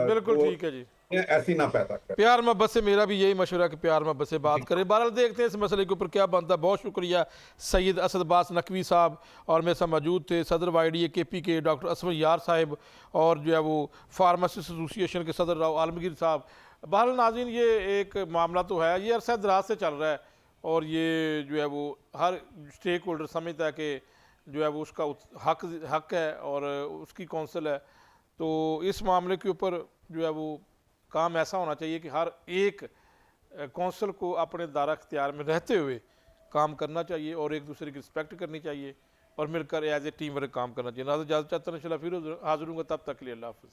बिल्कुल ठीक है जी, ऐसी ना पैदा करें। प्यार मोहब्बत से मेरा भी यही मशवरा कि प्यार मोहब्बत से बात करें। बहरहाल देखते हैं इस मसले के ऊपर क्या बनता है। बहुत शुक्रिया सैयद असद अब्बास नकवी साहब, और मेरे साथ मौजूद थे सदर YDA KP के डॉक्टर असम यार साहब, और जो है वो फार्मासिस्ट एसोसिएशन के सदर राव आलमगीर साहब। बहरहाल नाज़रीन, ये एक मामला तो है, ये अरसा दराज से चल रहा है, और ये जो है वो हर स्टेक होल्डर समझता है कि जो है वो उसका हक है और उसकी कौंसिल है। तो इस मामले के ऊपर जो है वो काम ऐसा होना चाहिए कि हर एक कौंसिल को अपने दायरा इख्तियार में रहते हुए काम करना चाहिए, और एक दूसरे की रिस्पेक्ट करनी चाहिए, और मिलकर एज ए टीम वर्क काम करना चाहिए। नाज़रीन, इजाज़त चाहता हूं, इंशाल्लाह फिर हाज़िर होंगे, तब तक के लिए अल्लाह हाफ़िज़।